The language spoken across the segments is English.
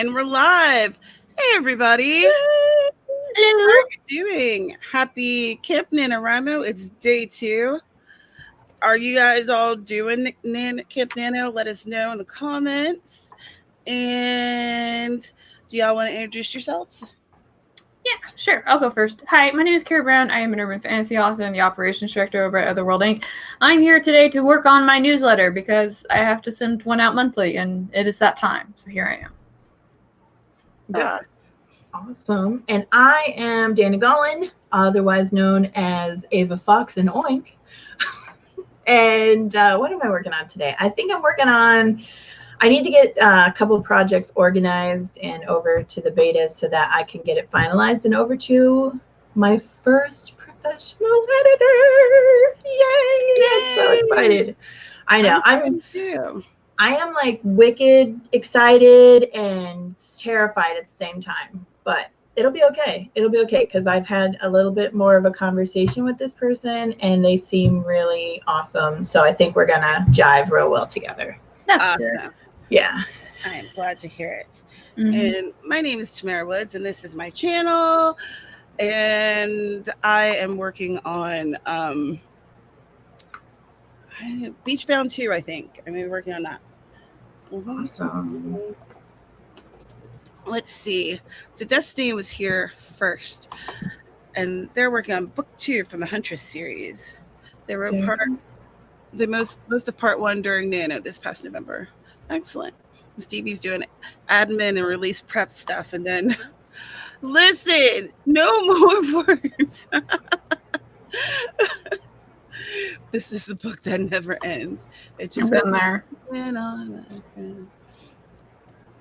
And we're live. Hey, everybody. Hello. How are you doing? Happy Camp NaNoWriMo. It's day 2. Are you guys all doing Camp Nano? Let us know in the comments. And do y'all want to introduce yourselves? Yeah, sure. I'll go first. Hi, my name is Kara Brown. I am an urban fantasy author and the operations director over at Otherworld Inc. I'm here today to work on my newsletter because I have to send one out monthly, and it is that time. So here I am. Awesome. And I am Dana Gollin, otherwise known as Ava Fox and Oink. And what am I working on today? I think I'm working on, I need to get a couple of projects organized and over to the beta so that I can get it finalized and over to my first professional editor. Yay! I'm so excited. I know. I am like wicked excited and terrified at the same time, but it'll be okay. It'll be okay because I've had a little bit more of a conversation with this person and they seem really awesome. So I think we're going to jive real well together. That's good. Yeah. I am glad to hear it. And my name is Tamara Woods, and this is my channel. And I am working on Beachbound 2, I think. I'm working on that. Awesome. Let's see. So Destiny was here first, and they're working on book 2 from the Huntress series. They wrote most of part 1 during Nano this past November. Excellent. Stevie's doing admin and release prep stuff, and then listen, no more words. This is a book that never ends. It just been there.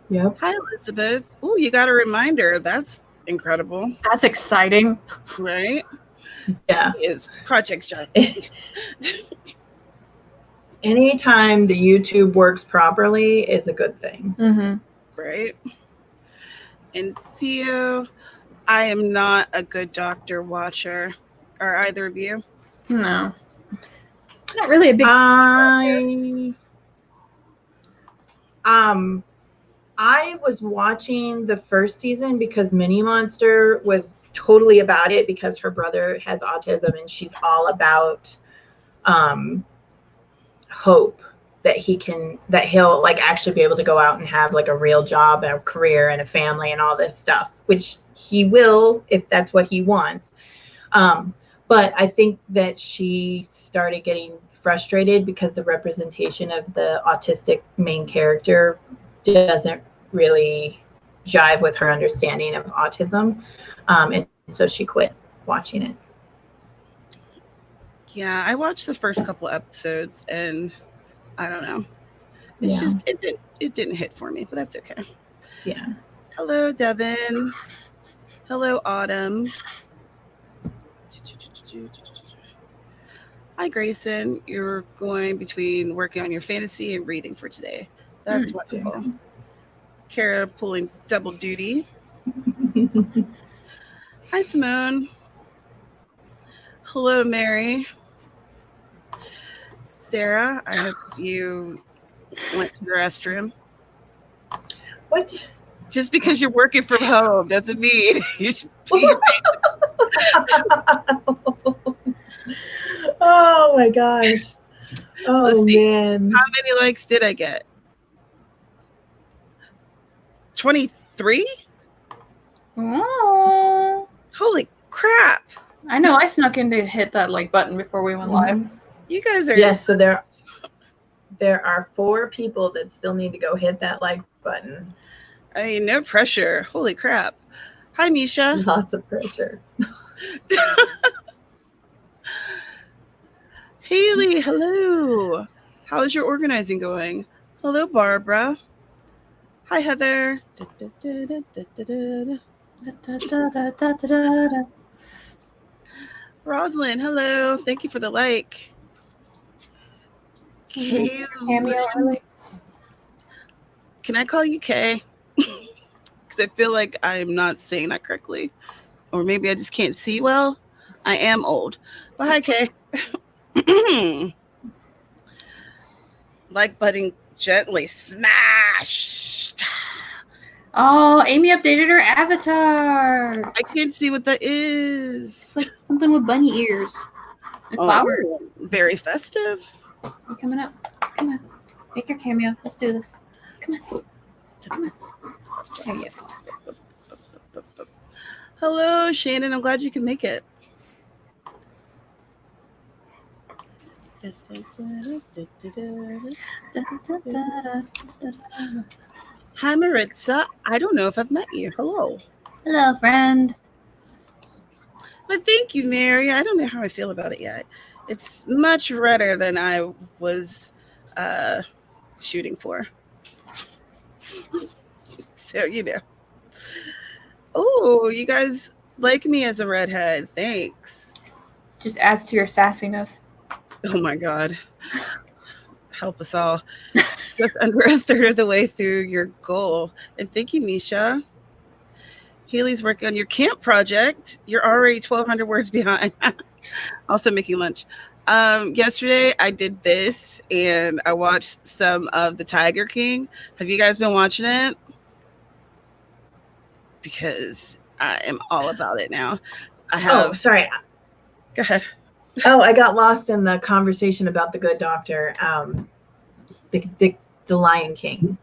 Yep. Hi, Elizabeth. Oh, you got a reminder. That's incredible. That's exciting. Right? Yeah. It is Project Jump. Anytime the YouTube works properly is a good thing. Right? And Theo, I am not a good doctor watcher. Are either of you? No. Not really a big I was watching the first season because Minnie Monster was totally about it because her brother has autism and she's all about hope that he'll like actually be able to go out and have like a real job and a career and a family and all this stuff, which he will if that's what he wants. But I think that she started getting frustrated because the representation of the autistic main character doesn't really jive with her understanding of autism. And so she quit watching it. Yeah, I watched the first couple episodes and I don't know. It's just, it didn't hit for me, but that's okay. Yeah. Hello, Devin. Hello, Autumn. Hi, Grayson. You're going between working on your fantasy and reading for today. That's wonderful. Kara pulling double duty. Hi, Simone. Hello, Mary. Sarah, I hope you went to the restroom. What? Just because you're working from home doesn't mean you should pee your pants. Oh my gosh. Oh man. How many likes did I get? 23? Oh. Holy crap. I know I snuck in to hit that like button before we went live. You guys are... Yes, so there are 4 people that still need to go hit that like button. I mean, no pressure. Holy crap. Hi, Misha. Lots of pressure. Haley, hello. How is your organizing going? Hello, Barbara. Hi, Heather. Rosalind, hello. Thank you for the like. Cameo. Can I call you Kay? Because I feel like I'm not saying that correctly. Or maybe I just can't see well. I am old. But hi, Kay. Like button gently smashed. Oh, Amy updated her avatar. I can't see what that is. It's like something with bunny ears and flowers. Very festive. You coming up? Come on. Make your cameo. Let's do this. Come on. Come on. There you go. Hello, Shannon. I'm glad you can make it. Hi, Maritza. I don't know if I've met you. Hello. Hello, friend. But thank you, Mary. I don't know how I feel about it yet. It's much redder than I was shooting for. So, you know. Oh, you guys like me as a redhead. Thanks. Just adds to your sassiness. Oh, my God. Help us all. Just under a third of the way through your goal. And thank you, Misha. Haley's working on your camp project. You're already 1,200 words behind. Also making lunch. Yesterday, I did this, and I watched some of The Tiger King. Have you guys been watching it? Because I am all about it now. I have. Oh, sorry. Go ahead. Oh, I got lost in the conversation about The Good Doctor. The Lion King.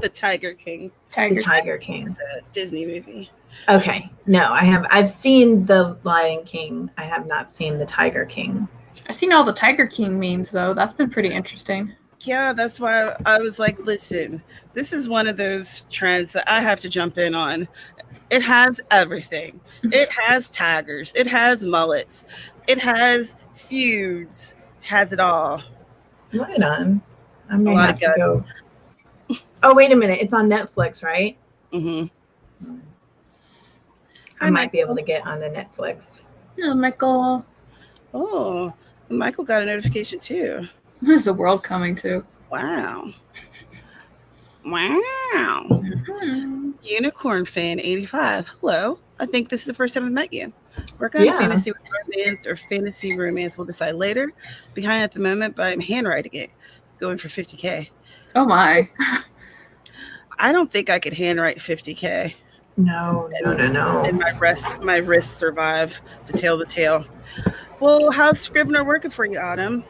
The Tiger King. The Tiger King. It's a Disney movie. Okay. No, I've seen The Lion King. I have not seen The Tiger King. I've seen all the Tiger King memes, though. That's been pretty interesting. Yeah, that's why I was like, listen, this is one of those trends that I have to jump in on. It has everything. It has tigers. It has mullets. It has feuds. Has it all. Right on. I may have to go. Oh, wait a minute. It's on Netflix, right? Mm-hmm. I might be able to get onto Netflix. Hello, Michael. Oh, Michael got a notification too. Where's the world coming to? Wow. Wow. Mm-hmm. Unicorn fan 85. Hello. I think this is the first time I've met you. Work on fantasy romance or fantasy romance. We'll decide later. Behind at the moment, but I'm handwriting it. Going for 50K. Oh my. I don't think I could handwrite 50K. No. And my wrists survive to tell the tale. Well, how's Scrivener working for you, Autumn?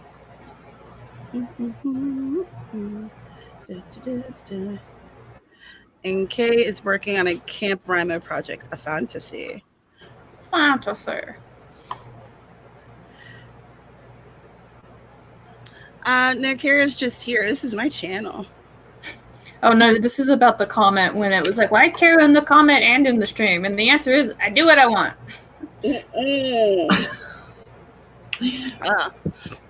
And Kay is working on a Camp Rimo project, a fantasy. Fantasy. No, Kara's just here. This is my channel. Oh no, this is about the comment when it was like, why Kara in the comment and in the stream? And the answer is, I do what I want.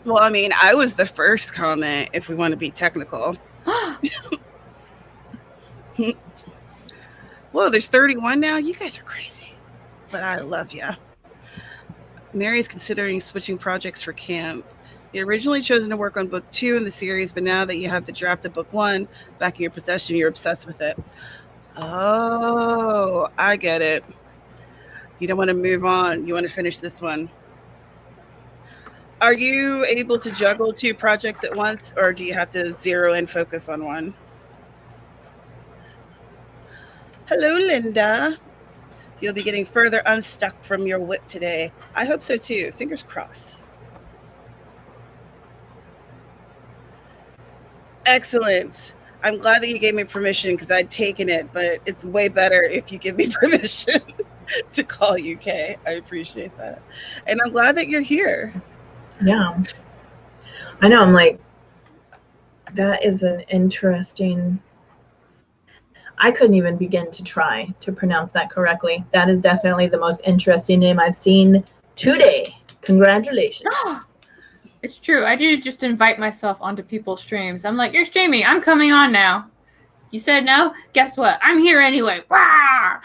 Well, I mean, I was the first comment, if we want to be technical. Whoa, there's 31 now? You guys are crazy. But I love ya. Mary's considering switching projects for camp. You originally chosen to work on book 2 in the series, but now that you have the draft of book 1 back in your possession, you're obsessed with it. Oh, I get it. You don't want to move on. You want to finish this one. Are you able to juggle 2 projects at once, or do you have to zero in focus on one? Hello, Linda. You'll be getting further unstuck from your whip today. I hope so too. Fingers crossed. Excellent. I'm glad that you gave me permission because I'd taken it, but it's way better if you give me permission to call you Kay. I appreciate that. And I'm glad that you're here. Yeah. I know. I'm like, that is an interesting... I couldn't even begin to try to pronounce that correctly. That is definitely the most interesting name I've seen today. Congratulations. It's true. I do just invite myself onto people's streams. I'm like, you're streaming. I'm coming on now. You said no? Guess what? I'm here anyway. Wah!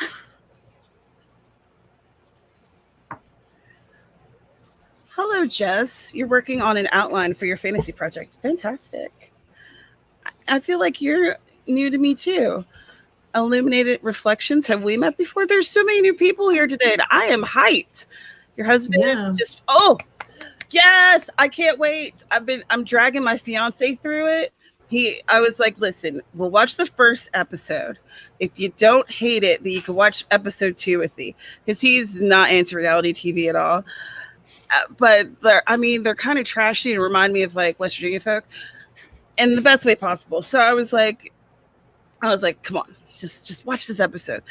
Hello, Jess. You're working on an outline for your fantasy project. Fantastic. I feel like you're new to me too. Illuminated Reflections. Have we met before? There's so many new people here today. I am hyped. Your husband just, oh, yes, I can't wait. I'm dragging my fiance through it. I was like, listen, we'll watch the first episode. If you don't hate it, then you can watch episode 2 with me, because he's not into reality TV at all. But they're kind of trashy and remind me of like West Virginia folk in the best way possible. So I was like, come on, just watch this episode.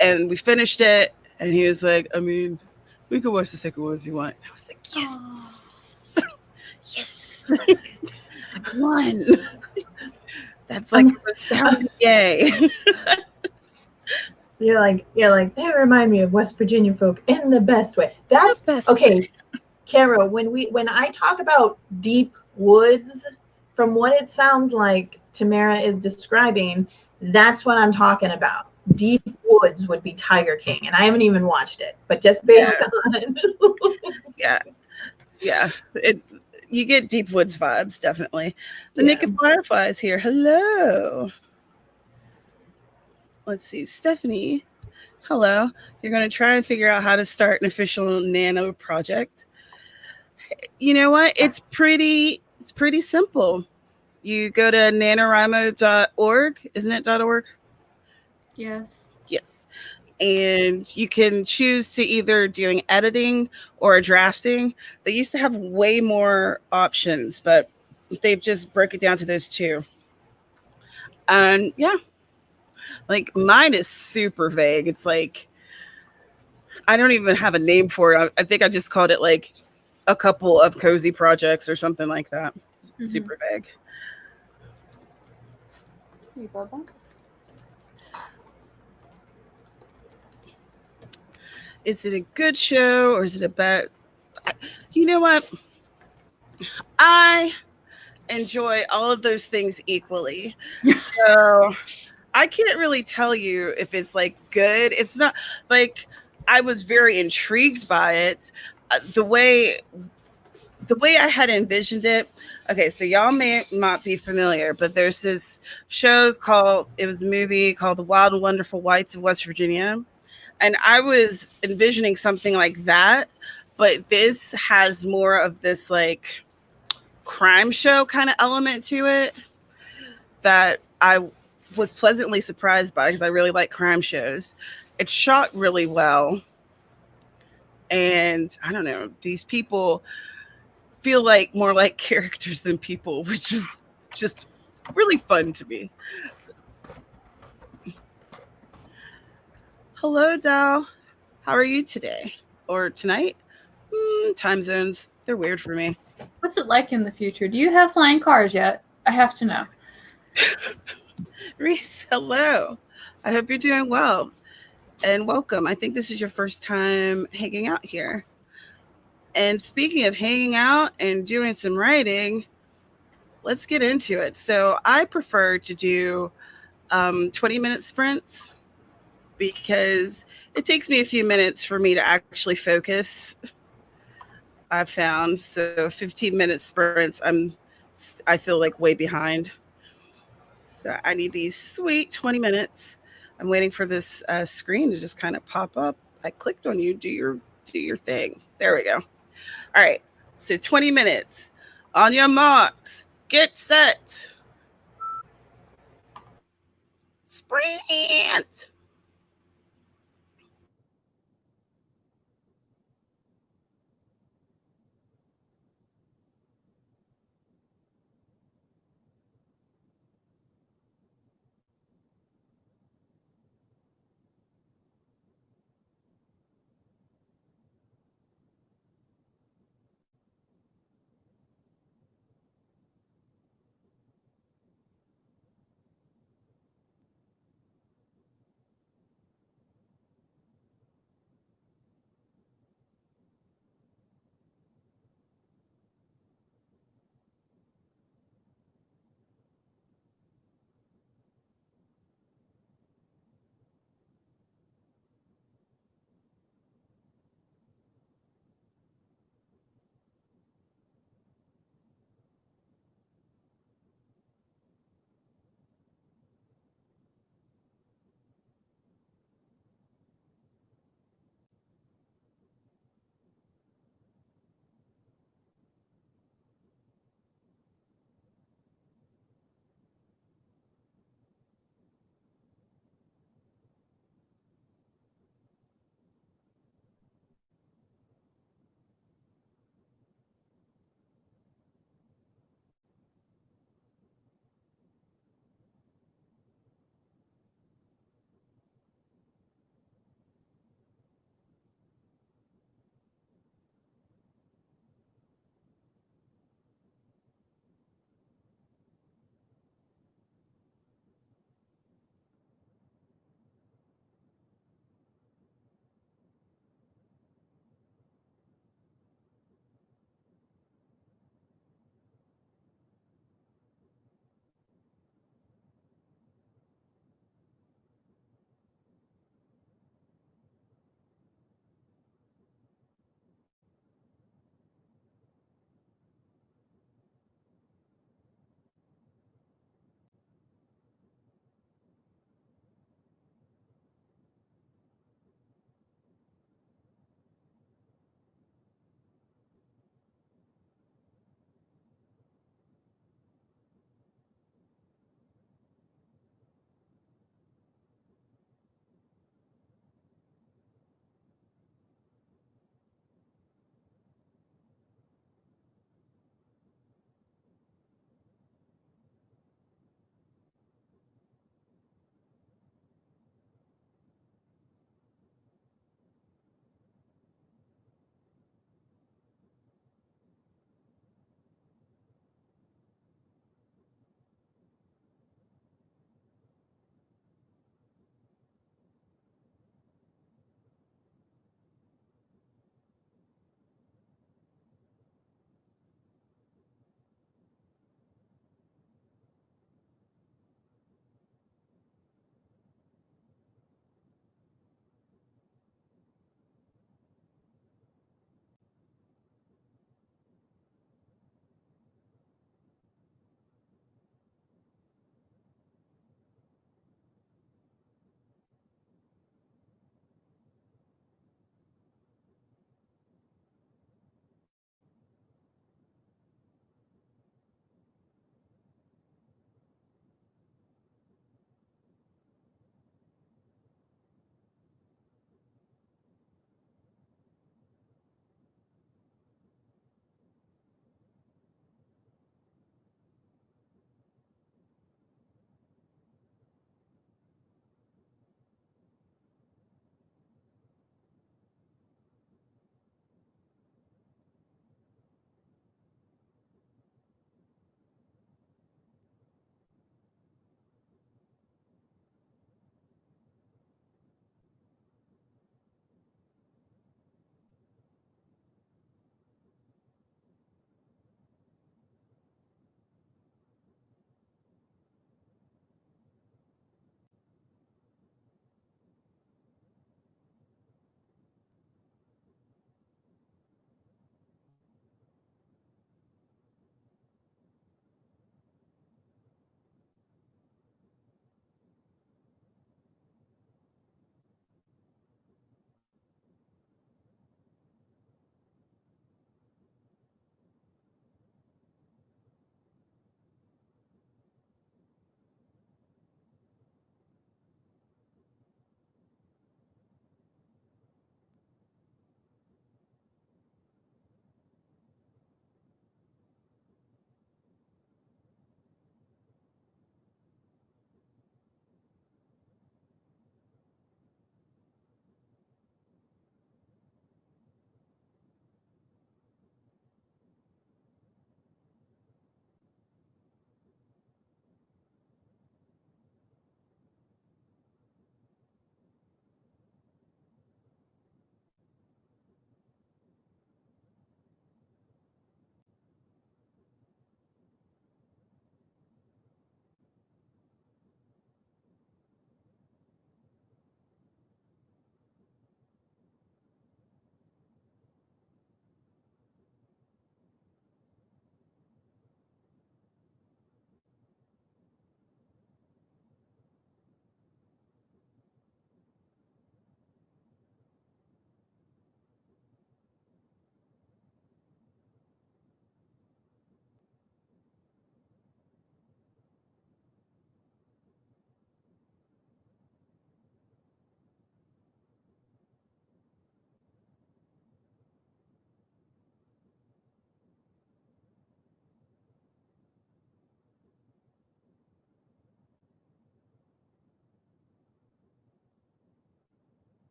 And we finished it, and he was like, I mean, we could watch the second one if you want. And I was like, yes. Yes. I won. That's like resounding yay. You're like, they remind me of West Virginia folk in the best way. That's The best okay. way. Kara, when I talk about deep woods, from what it sounds like Tamara is describing, that's what I'm talking about. Deep woods would be Tiger King, and I haven't even watched it, but just based on yeah, you get deep woods vibes, definitely. The Naked Fireflies here. Hello. Let's see, Stephanie. Hello. You're going to try and figure out how to start an official nano project. You know what? It's pretty simple. You go to NaNoWriMo.org. Isn't it .org? Yes. Yes. And you can choose to either doing editing or drafting. They used to have way more options, but they've just broke it down to those two. And yeah, like mine is super vague. It's like, I don't even have a name for it. I think I just called it like a couple of cozy projects or something like that. Mm-hmm. Super vague. Hey, Bubba. Is it a good show or is it a bad? You know what? I enjoy all of those things equally. So I can't really tell you if it's like good. It's not like, I was very intrigued by it. The way I had envisioned it. Okay, so y'all may not be familiar, but there's this it was a movie called The Wild and Wonderful Whites of West Virginia. And I was envisioning something like that, but this has more of this like crime show kind of element to it that I was pleasantly surprised by, because I really like crime shows. It's shot really well. And I don't know, these people feel like more like characters than people, which is just really fun to me. Hello, Dal. How are you today? Or tonight? Time zones, they're weird for me. What's it like in the future? Do you have flying cars yet? I have to know. Reese, hello. I hope you're doing well. And welcome. I think this is your first time hanging out here. And speaking of hanging out and doing some writing, let's get into it. So I prefer to do 20-minute sprints, because it takes me a few minutes for me to actually focus. I've found. So 15-minute sprints, I feel like way behind. So I need these sweet 20 minutes. I'm waiting for this screen to just kind of pop up. I clicked on you. Do your thing. There we go. All right. So 20 minutes. On your marks. Get set. Sprint.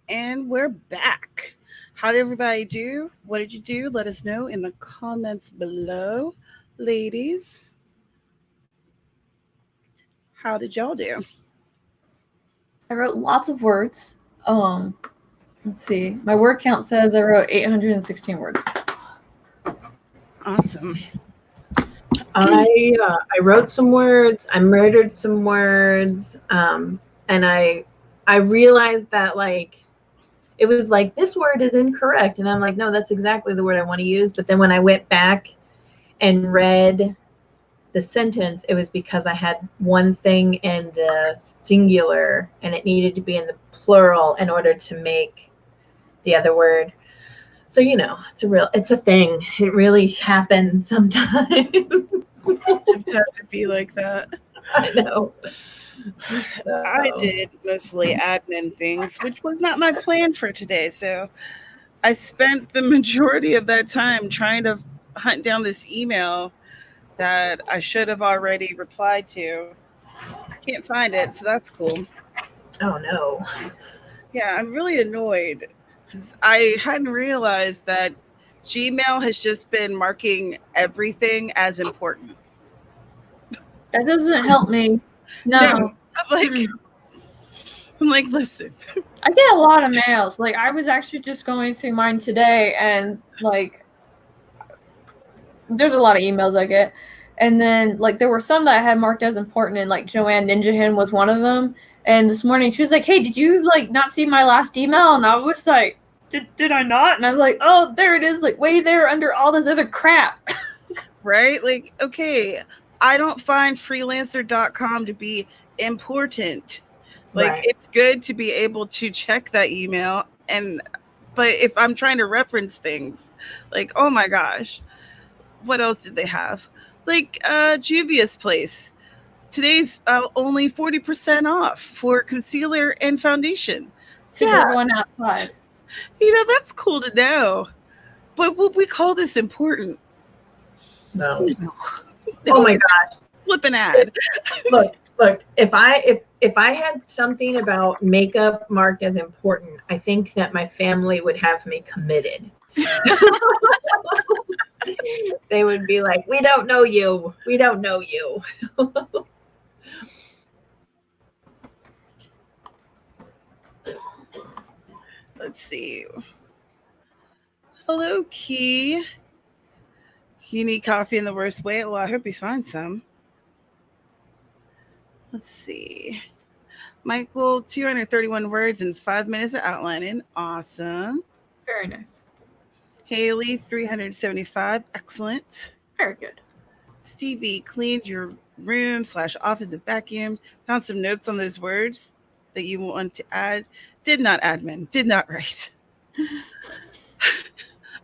And we're back. How did everybody do? What did you do? Let us know in the comments below. Ladies, how did y'all do? I wrote lots of words. Let's see. My word count says I wrote 816 words. Awesome. I wrote some words. I murdered some words. And I realized that like it was like this word is incorrect, and I'm like, no, that's exactly the word I want to use. But then when I went back and read the sentence, it was because I had one thing in the singular and it needed to be in the plural in order to make the other word. So, it's a thing. It really happens sometimes. Sometimes it be like that. I know. So. I did mostly admin things, which was not my plan for today. So I spent the majority of that time trying to hunt down this email that I should have already replied to. Can't find it, so that's cool. Oh, no. Yeah, I'm really annoyed because I hadn't realized that Gmail has just been marking everything as important. That doesn't help me. No. I'm like, listen. I get a lot of mails. Like, I was actually just going through mine today, and like, there's a lot of emails I get. And then, like, there were some that I had marked as important, and like Joanne Ninja Hen was one of them. And this morning she was like, "Hey, did you like not see my last email?" And I was like, "Did I not?" And I was like, "Oh, there it is, like way there under all this other crap." Right? Like, okay, I don't find freelancer.com to be important. Like, right. It's good to be able to check that email, but if I'm trying to reference things, like, oh my gosh, what else did they have? Like Juvia's Place. Today's only 40% off for concealer and foundation. Yeah, going outside. That's cool to know. But would we call this important? No. Oh my gosh. Flip an ad. Look, if I had something about makeup marked as important, I think that my family would have me committed. They would be like, "We don't know you. We don't know you." Let's see. Hello, Key. You need coffee in the worst way? Well, I hope you find some. Let's see. Michael, 231 words and 5 minutes of outlining. Awesome. Very nice. Haley, 375. Excellent. Very good. Stevie, cleaned your room / office and vacuumed. Found some notes on those words that you want to add. Did not admin. Did not write.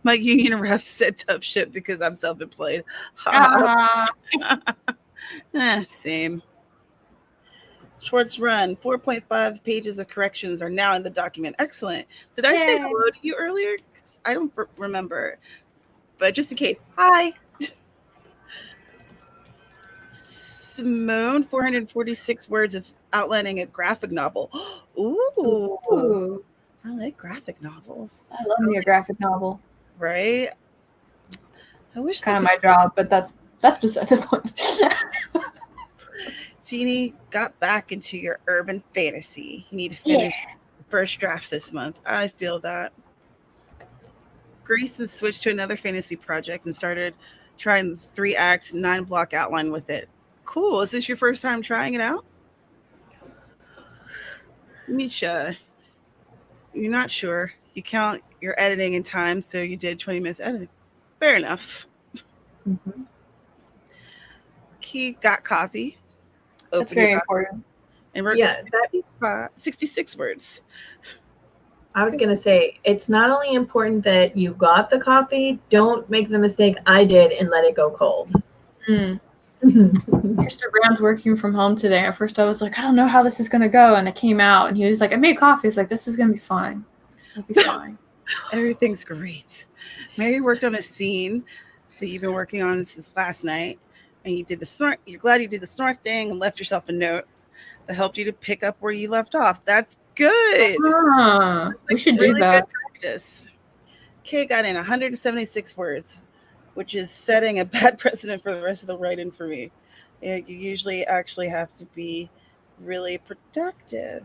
My union rep said tough shit because I'm self-employed. Same. Schwartz run. 4.5 pages of corrections are now in the document. Excellent. Did I say hello to you earlier? I don't remember. But just in case. Hi. Simone, 446 words of outlining a graphic novel. Ooh. I like graphic novels. I love me a graphic novel. Right? I wish kind of my job, but that's beside the point. Jeannie, got back into your urban fantasy. You need to finish the first draft this month. I feel that. Grayson switched to another fantasy project and started trying the 3-act 9-block outline with it. Cool. Is this your first time trying it out? Misha, you're not sure. You count your editing in time, so you did 20 minutes editing. Fair enough. Mm-hmm. Key got coffee. That's very important. And wrote 66 words. I was going to say, it's not only important that you got the coffee, don't make the mistake I did and let it go cold. Mr. Brown's working from home today. At first I was like, I don't know how this is going to go. And it came out and he was like, I made coffee. It's like, this is going to be fine. It'll be fine. Everything's great. Mary worked on a scene that you've been working on since last night. And you did the snort. You're glad you did the snort thing and left yourself a note. that helped you to pick up where you left off. That's good. We should do that. Good practice. Kay got in 176 words, which is setting a bad precedent for the rest of the writing for me. You usually actually have to be really productive.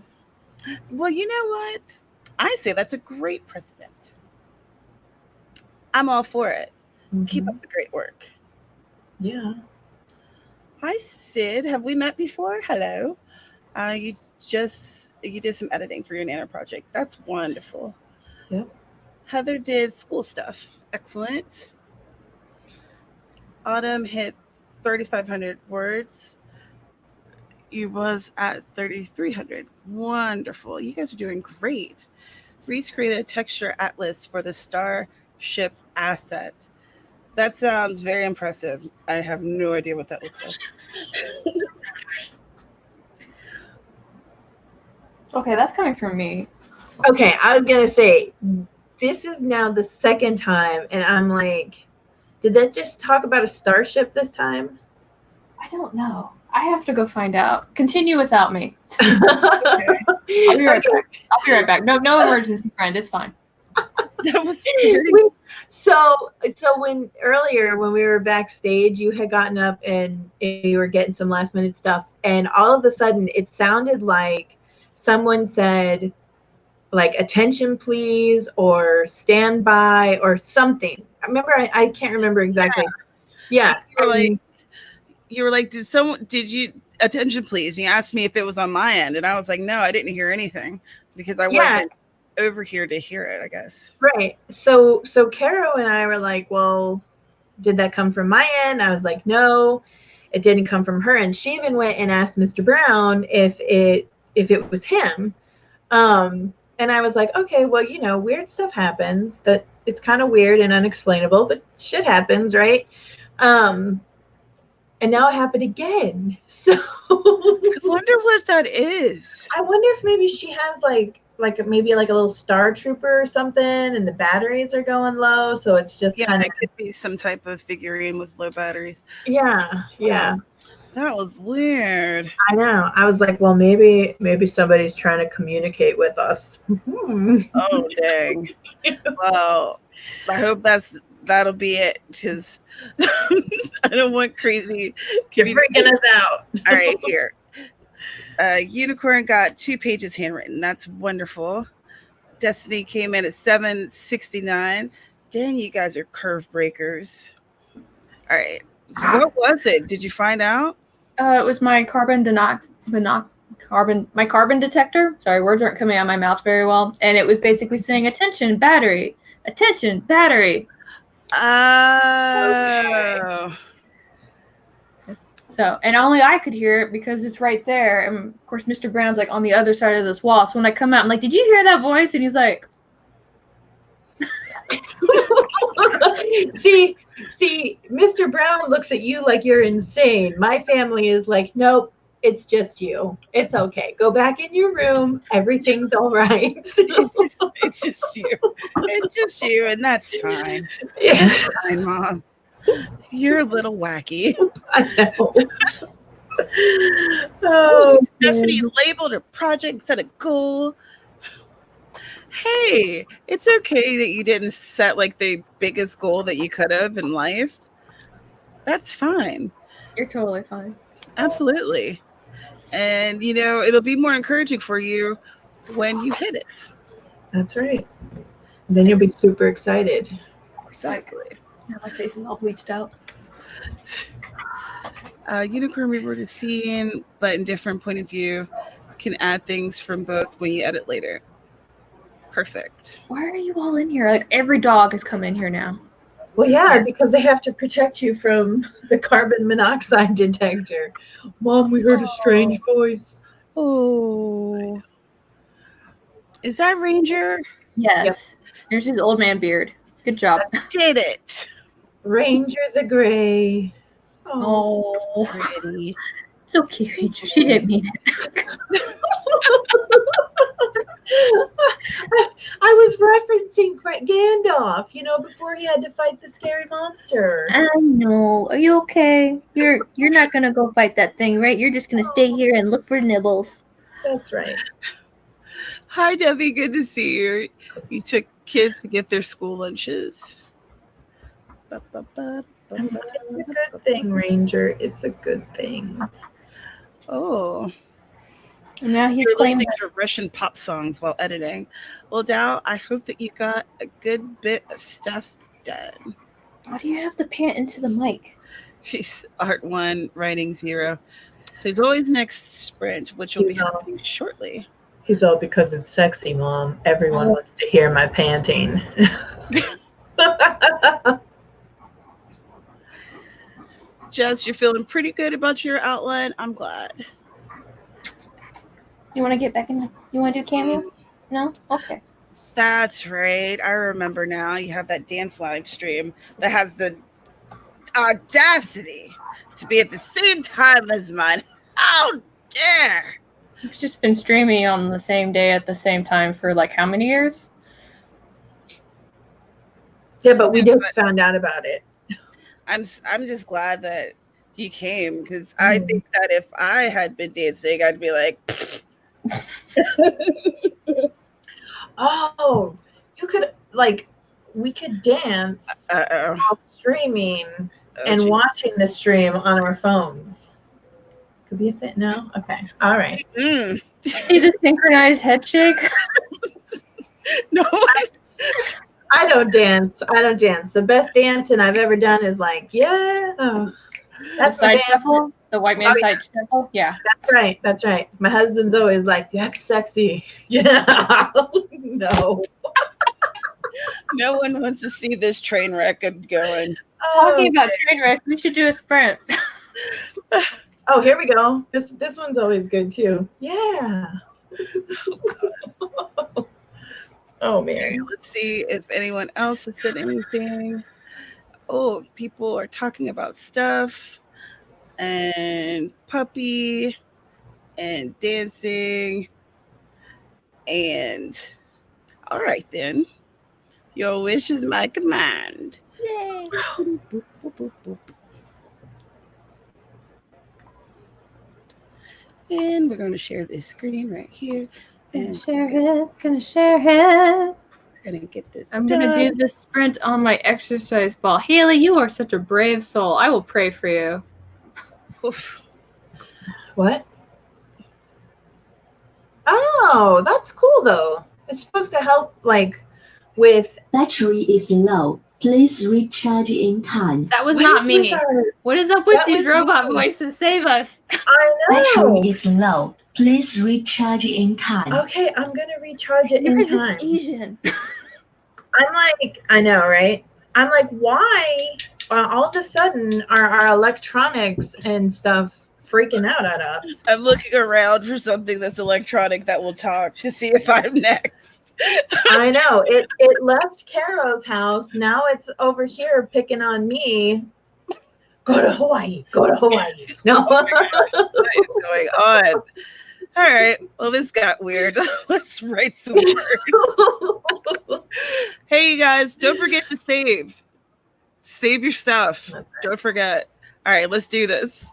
Well, you know what? I say that's a great precedent. I'm all for it. Keep up the great work. Yeah. Hi, Sid. Have we met before? Hello. You did some editing for your Nano project. That's wonderful. Yep. Heather did school stuff. Excellent. Autumn hit 3,500 words. You was at 3,300. Wonderful. You guys are doing great. Reese created a texture atlas for the Starship asset. That sounds very impressive. I have no idea what that looks like. Okay, that's coming from me. Okay, I was going to say, this is now the second time, and I'm like, did that just talk about a starship this time? I don't know. I have to go find out. Continue without me. Okay. I'll be right back. I'll be right back. No emergency, friend. It's fine. That was so when earlier when we were backstage, you had gotten up and you were getting some last minute stuff, and all of a sudden it sounded like someone said, like, attention please, or stand by, or something. I remember, I can't remember exactly. Yeah. You were like, did you, attention please? And you asked me if it was on my end. And I was like, no, I didn't hear anything because I wasn't over here to hear it, I guess. Right. So Caro and I were like, well, did that come from my end? I was like, no, it didn't come from her. And she even went and asked Mr. Brown if it was him. And I was like, okay, well, weird stuff happens. That it's kind of weird and unexplainable, but shit happens, right? And now it happened again. So I wonder what that is. I wonder if maybe she has maybe a little Star Trooper or something, and the batteries are going low. So it's just kind of, it could be some type of figurine with low batteries. Yeah. That was weird. I know. I was like, well, maybe somebody's trying to communicate with us. Oh, dang. Well, I hope that'll be it, because I don't want crazy. You're freaking us out. All right, here. Unicorn got 2 pages handwritten. That's wonderful. Destiny came in at 769. Dang, you guys are curve breakers. All right. What was it? Did you find out? It was my carbon detector. Sorry, words aren't coming out of my mouth very well. And it was basically saying, attention, battery. Attention, battery. Oh. So, and only I could hear it because it's right there. And of course, Mr. Brown's like on the other side of this wall. So when I come out, I'm like, did you hear that voice? And he's like, see, Mr. Brown looks at you like you're insane. My family is like, nope, it's just you. It's okay. Go back in your room. Everything's all right. It's just you. It's just you, and that's fine. Yeah. That's fine, Mom. You're a little wacky. I know. Oh, Stephanie labeled her project, set a goal. Hey, it's okay that you didn't set the biggest goal that you could have in life. That's fine. you're totally fine. Absolutely. And, it'll be more encouraging for you when you hit it. That's right. Then you'll be super excited. Exactly. Now my face is all bleached out. Unicorn reward is seen, but in different point of view, can add things from both when you edit later. Perfect. Why are you all in here? Like, every dog has come in here now. Well, yeah, because they have to protect you from the carbon monoxide detector. Mom, we heard a strange voice. Oh. Is that Ranger? Yes. Yep. Here's his old man beard. Good job. Did it. Ranger the Gray. Oh, Pretty. it's okay, Ranger. She didn't mean it. I was referencing Gandalf, before he had to fight the scary monster. I know. Are you okay? You're not gonna go fight that thing, right? You're just gonna stay here and look for nibbles. That's right. Hi, Debbie. Good to see you. You took kids to get their school lunches. It's a good thing, Ranger. It's a good thing. Oh. And now he's You're claiming listening to Russian pop songs while editing. Well, Dow, I hope that you got a good bit of stuff done. Why do you have to pant into the mic? He's Art 1, Writing 0. There's always next sprint, which will be happening shortly. He's all because it's sexy, Mom. Everyone wants to hear my panting. Jess, you're feeling pretty good about your outline. I'm glad. You want to get back in? You want to do cameo? No? Okay. That's right. I remember now. You have that dance live stream that has the audacity to be at the same time as mine. How dare! We've just been streaming on the same day at the same time for like how many years? Yeah, but we just found out about it. I'm just glad that he came, because I think that if I had been dancing, I'd be like, oh, you could we could dance while streaming and watching the stream on our phones. Could be a thing. No? Okay. All right. Did you see the synchronized head shake? No. I don't dance. The best dancing I've ever done is that's the side shuffle? The white man side shuffle? Yeah. That's right. My husband's always like, that's sexy. Yeah. No. No one wants to see this train wreck going. Talking about train wrecks, we should do a sprint. Oh, here we go. This one's always good too. Yeah. Oh man. Okay, let's see if anyone else has said anything. Oh, people are talking about stuff and puppy and dancing. And all right then. Your wish is my command. Yay. Boop, boop, boop, boop. And we're going to share this screen right here. Gonna share it. Gonna get this I'm done. gonna do this sprint on my exercise ball. Haley, you are such a brave soul. I will pray for you. Oof. What? Oh, that's cool though. It's supposed to help with battery is low. Please recharge in time. That was not me. What is up with these robot voices? Save us. I know. Battery is low. Please recharge in time. Okay, I'm gonna recharge it in time. Asian. I'm like, I know, right? I'm like, why all of a sudden are our electronics and stuff freaking out at us? I'm looking around for something that's electronic that will talk to see if I'm next. I know. It left Caro's house. Now it's over here picking on me. Go to Hawaii. No. What is going on? All right. Well, this got weird. Let's write some words. Hey, you guys, don't forget to save. Save your stuff. Right. Don't forget. All right, let's do this.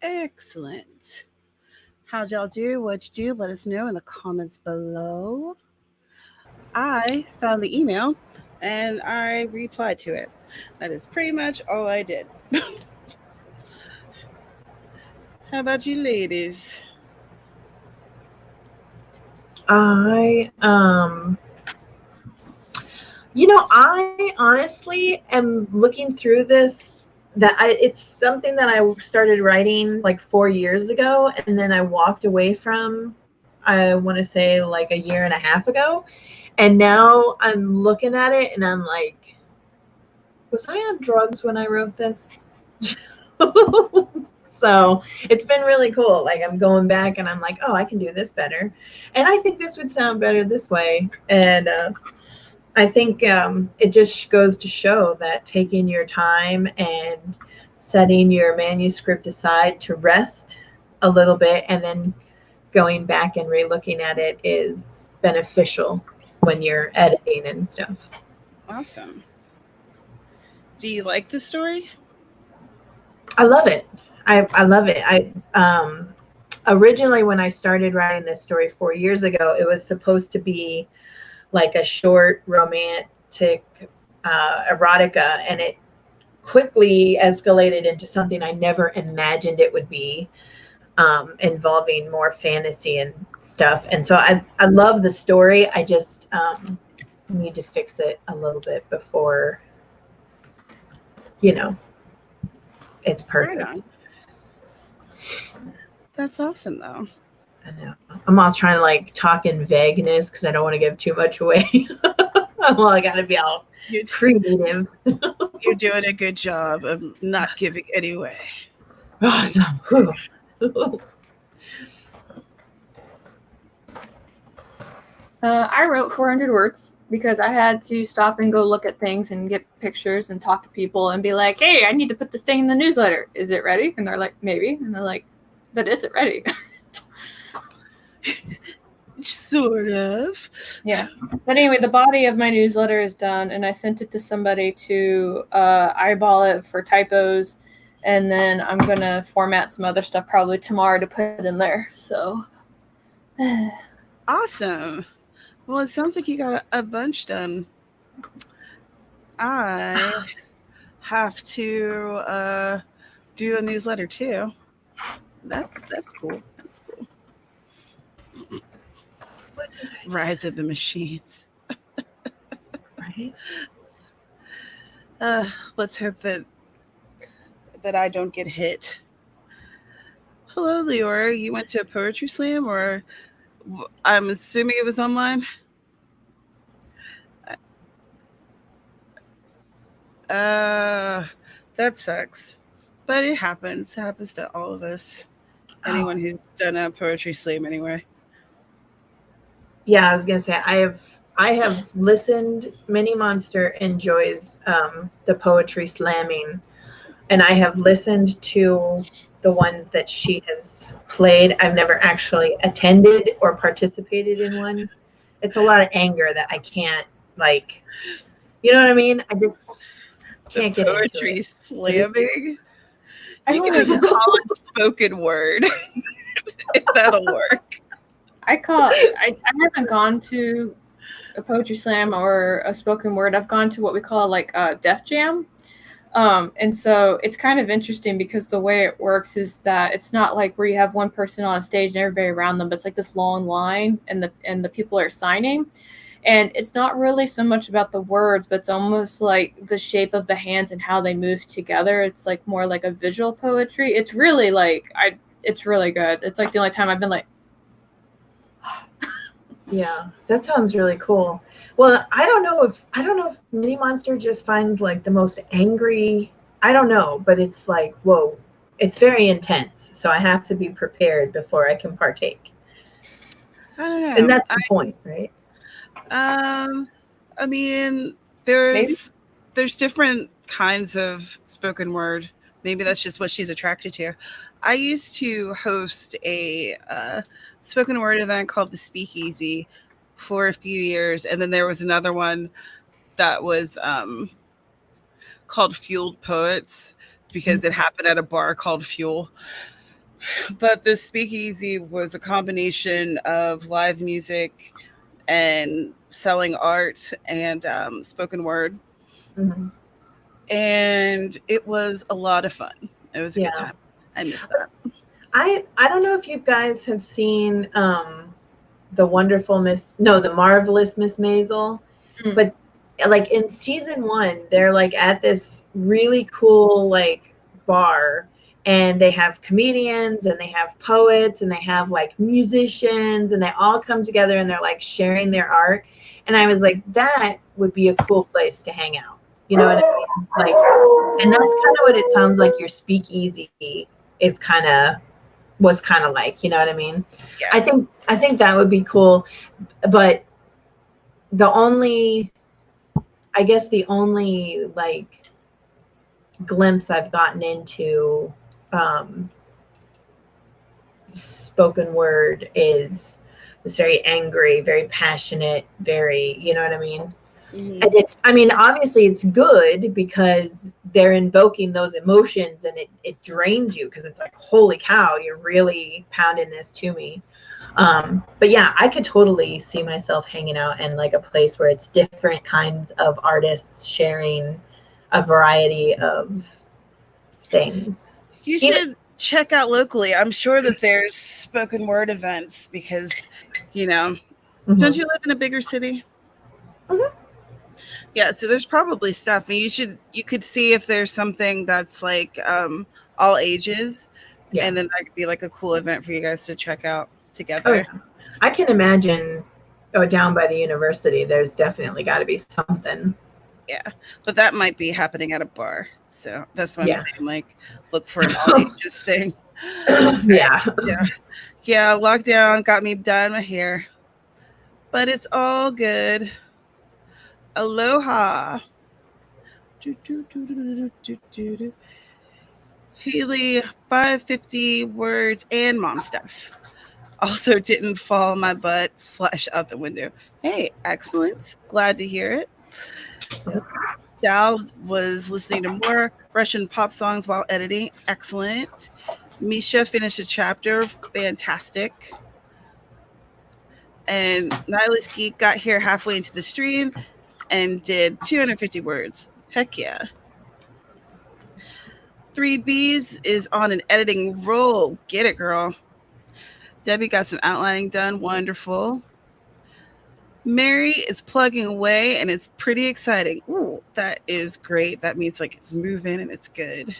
Excellent. How'd y'all do? What'd you do? Let us know in the comments below. I found the email and I replied to it. That is pretty much all I did. How about you ladies? I I honestly am looking through this, it's something that I started writing like 4 years ago, and then I walked away from, I want to say like a year and a half ago. And now I'm looking at it and I'm like, was I on drugs when I wrote this? So it's been really cool. Like, I'm going back and I'm like, oh, I can do this better. And I think this would sound better this way. And I think it just goes to show that taking your time and setting your manuscript aside to rest a little bit and then going back and re-looking at it is beneficial when you're editing and stuff. Awesome. Do you like the story? I love it. I love it. Originally, when I started writing this story 4 years ago, it was supposed to be like a short romantic erotica, and it quickly escalated into something I never imagined it would be, involving more fantasy and stuff. And so I love the story. I just need to fix it a little bit before, it's perfect. Right on. That's awesome, though. I know. I'm all trying to like talk in vagueness because I don't want to give too much away. Well, I got to be all creative. You're doing a good job of not giving it away. Awesome. I wrote 400 words because I had to stop and go look at things and get pictures and talk to people and be like, hey, I need to put this thing in the newsletter. Is it ready? And they're like, maybe. And they're like, but is it ready? Sort of. Yeah. But anyway, the body of my newsletter is done, and I sent it to somebody to eyeball it for typos, and then I'm going to format some other stuff probably tomorrow to put in there. So. Awesome. Well, it sounds like you got a bunch done. I have to do a newsletter too. That's cool. That's cool. Rise of the Machines. Right? Let's hope that I don't get hit. Hello, Leora. You went to a poetry slam, or I'm assuming it was online? That sucks. But it happens. It happens to all of us. Anyone who's done a poetry slam anyway. Yeah, I was gonna say I have listened. Mini Monster enjoys the poetry slamming, and I have listened to the ones that she has played. I've never actually attended or participated in one. It's a lot of anger that I can't, like, you know what I mean? I just can't get into it. Poetry slamming. You can even call it spoken word. If that'll work. I haven't gone to a poetry slam or a spoken word. I've gone to what we call like a Def Jam. And so it's kind of interesting because the way it works is that it's not like where you have one person on a stage and everybody around them, but it's like this long line and the people are signing. And it's not really so much about the words, but it's almost like the shape of the hands and how they move together. It's like more like a visual poetry. It's really like, it's really good. It's like the only time I've been like, yeah, that sounds really cool. Well, I don't know if Mini Monster just finds like the most angry, I don't know, but it's like, whoa, it's very intense. So I have to be prepared before I can partake. I don't know. And that's the point, right? I mean, there's different kinds of spoken word. Maybe that's just what she's attracted to. I used to host a spoken word event called the Speakeasy for a few years, and then there was another one that was called Fueled Poets because it happened at a bar called Fuel. But the speakeasy was a combination of live music and selling art and spoken word. Mhm. And it was a lot of fun. It was a good Yeah. time. I miss that. I don't know if you guys have seen the Marvelous Miss Maisel, Mm. but like in season 1, they're like at this really cool like bar, and they have comedians and they have poets and they have like musicians, and they all come together and they're like sharing their art. And I was like, that would be a cool place to hang out. You know what I mean? Like, and that's kind of what it sounds like your speakeasy is was kind of like, you know what I mean? Yeah. I think that would be cool, but the only like glimpse I've gotten into spoken word is this very angry, very passionate, very, you know what I mean? Mhm. And obviously it's good because they're invoking those emotions, and it drains you because it's like, holy cow, you're really pounding this to me. But yeah, I could totally see myself hanging out in like a place where it's different kinds of artists sharing a variety of things. You should check out locally. I'm sure that there's spoken word events because, don't you live in a bigger city? Mhm. Yeah, so there's probably stuff, and you could see if there's something that's like all ages, Yeah. and then that could be like a cool event for you guys to check out Oh, together. yeah. I can imagine down by the university, there's definitely got to be something. Yeah, but that might be happening at a bar. So that's what Yeah. I'm saying. Like, look for an all ages thing. Yeah. Yeah. Lockdown got me dyeing my hair, but it's all good. Aloha. Haley, 550 words and mom stuff. Also didn't fall on my butt / out the window. Hey, excellent. Glad to hear it. Yep. Dal was listening to more Russian pop songs while editing. Excellent. Misha finished a chapter. Fantastic. And Nihilist Geek got here halfway into the stream and did 250 words. Heck yeah. 3Bs is on an editing roll. Get it, girl. Debbie got some outlining done. Wonderful. Mary is plugging away, and it's pretty exciting. Ooh, that is great. That means like it's moving and it's good.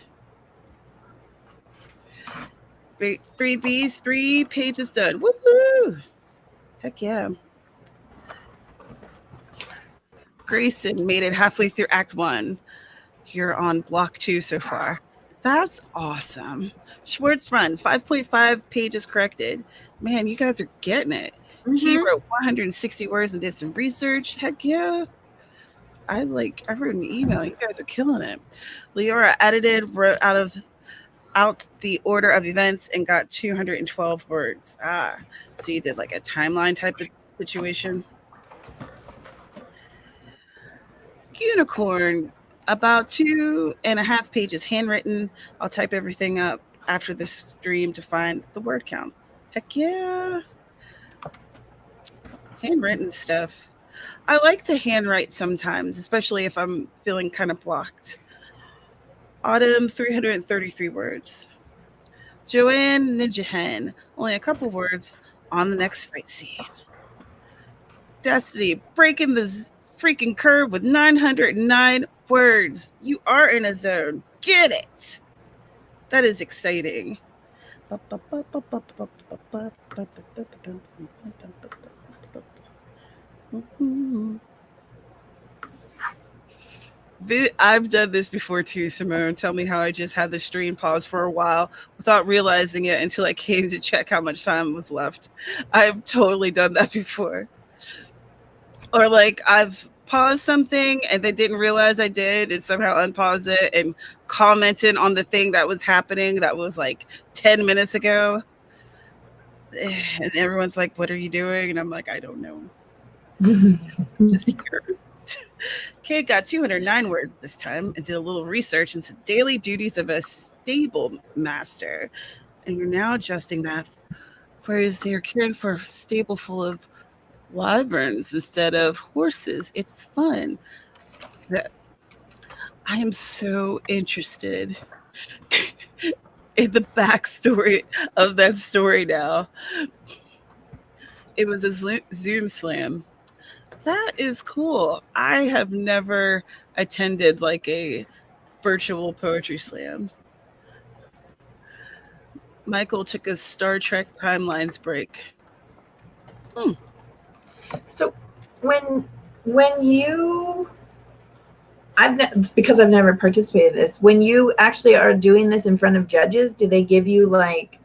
3Bs, 3 pages done. Woohoo! Heck yeah. Grayson made it halfway through Act 1. You're on block 2 so far. That's awesome. Schwartz run, 5.5 pages corrected. Man, you guys are getting it. He wrote 160 words and did some research. Heck yeah. I wrote an email. You guys are killing it. Leora wrote out the order of events and got 212 words. So you did like a timeline type of situation. Unicorn, about 2.5 pages handwritten. I'll type everything up after the stream to find the word count. Heck yeah. Handwritten stuff. I like to handwrite sometimes, especially if I'm feeling kind of blocked. Autumn, 333 words. Joanne Ninja Hen, only a couple words on the next fight scene. Destiny, breaking the freaking curve with 909 words. You are in a zone. Get it. That is exciting. I've done this before too, Simone. Tell me how I just had the stream pause for a while without realizing it until I came to check how much time was left. I've totally done that before. Or like I've paused something and then didn't realize I did and somehow unpaused it and commented on the thing that was happening that was like 10 minutes ago. And everyone's like, what are you doing? And I'm like, I don't know. Just here. Kate got 209 words this time and did a little research into daily duties of a stable master. and you're now adjusting that. Whereas you're caring for a stable full of wyverns instead of horses. It's fun. I am so interested in the backstory of that story now. It was a Zoom slam. That is cool. I have never attended like a virtual poetry slam. Michael took a Star Trek timelines break. So when you because I've never participated in this, when you actually are doing this in front of judges, do they give you like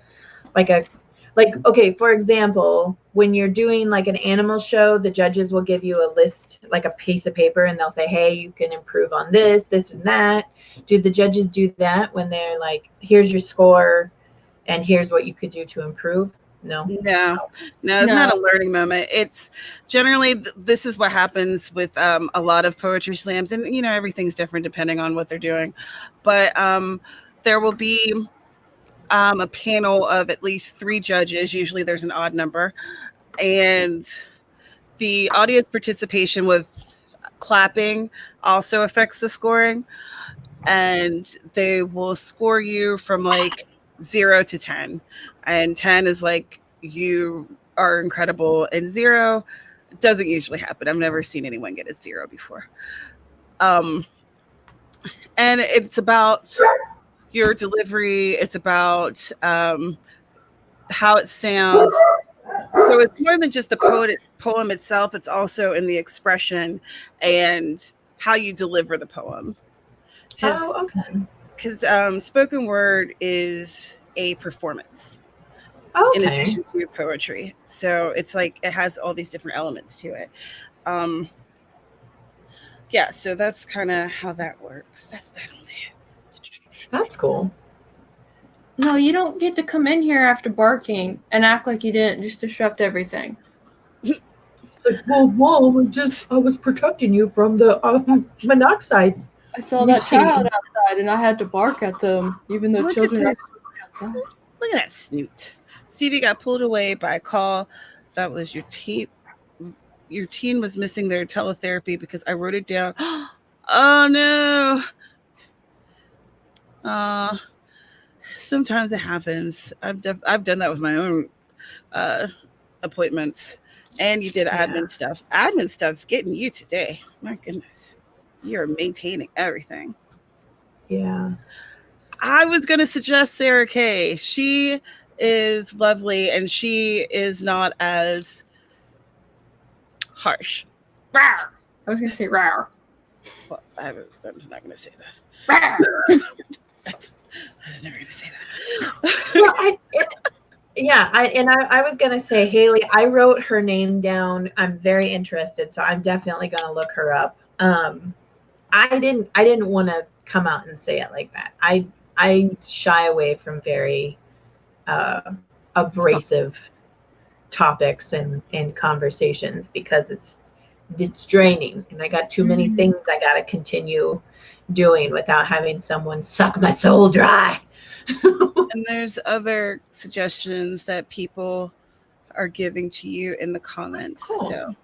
okay, for example, when you're doing like an animal show, the judges will give you a list, like a piece of paper, and they'll say, hey, you can improve on this and that. Do the judges do that when they're like, here's your score and here's what you could do to improve? No, it's not a learning moment. It's generally this is what happens with a lot of poetry slams, and everything's different depending on what they're doing. But there will be a panel of at least 3 judges. Usually there's an odd number, and the audience participation with clapping also affects the scoring, and they will score you from like 0 to 10, and 10 is like you are incredible, and 0 doesn't usually happen. I've never seen anyone get a 0 before. And it's about your delivery. It's about how it sounds. So it's more than just the poem itself. It's also in the expression and how you deliver the poem. Because spoken word is a performance in addition to your poetry. So it's like it has all these different elements to it. Yeah, so that's kind of how that works. That's that on there. That's cool. No, you don't get to come in here after barking and act like you didn't just disrupt everything. Like, well, Mom, I was protecting you from the monoxide. I saw that child outside and I had to bark at them, even though children are outside. Look at that snoot. Stevie got pulled away by a call. That was your teen. Your teen was missing their teletherapy because I wrote it down. Oh no. Sometimes it happens. I've done that with my own appointments. And you did admin stuff. Admin stuff's getting you today. My goodness. You're maintaining everything. Yeah. I was going to suggest Sarah Kay. She is lovely and she is not as harsh. Rawr. I was going to say rawr. Well, I was not going to say that. Rawr. I was never going to say that. I was going to say, Haley, I wrote her name down. I'm very interested, so I'm definitely going to look her up. I didn't want to come out and say it like that. I shy away from very abrasive topics and conversations because it's draining, and I got too many things I got to continue doing without having someone suck my soul dry. And there's other suggestions that people are giving to you in the comments. Cool. So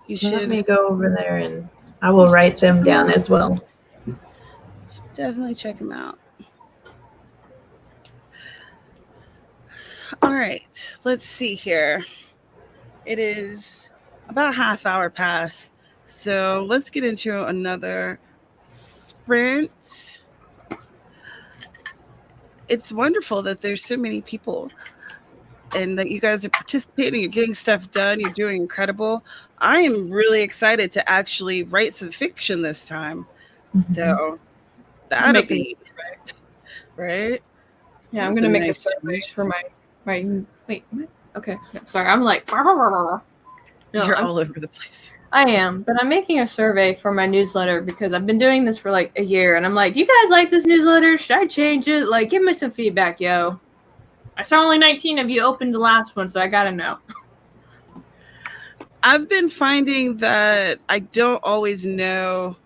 you should let me go over there and I will write them down as well. Definitely check them out. All right, let's see here. It is about half hour past, so let's get into another sprint. It's wonderful that there's so many people and that you guys are participating, you're getting stuff done, you're doing incredible. I am really excited to actually write some fiction this time. So that'll be right. Yeah, I'm going to make a survey for my wait, what? Okay. No, sorry. I'm like, no, you're all over the place. I am, but I'm making a survey for my newsletter because I've been doing this for like a year, and I'm like, do you guys like this newsletter? Should I change it? Like, give me some feedback, yo. I saw only 19 of you opened the last one, so I gotta know. I've been finding that I don't always know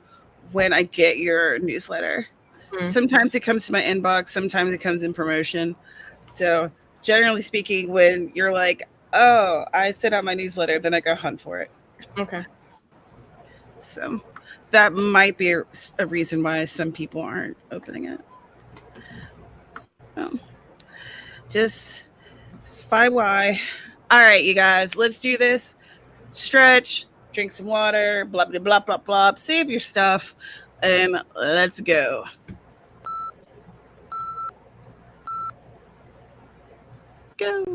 when I get your newsletter. Sometimes it comes to my inbox, sometimes it comes in promotion. So generally speaking, when you're like, oh, I sent out my newsletter, then I go hunt for it. Okay. So that might be a reason why some people aren't opening it. Just find why. All right, you guys, let's do this. Stretch, drink some water, blah, blah, blah, blah, blah. Save your stuff, and let's go. Go.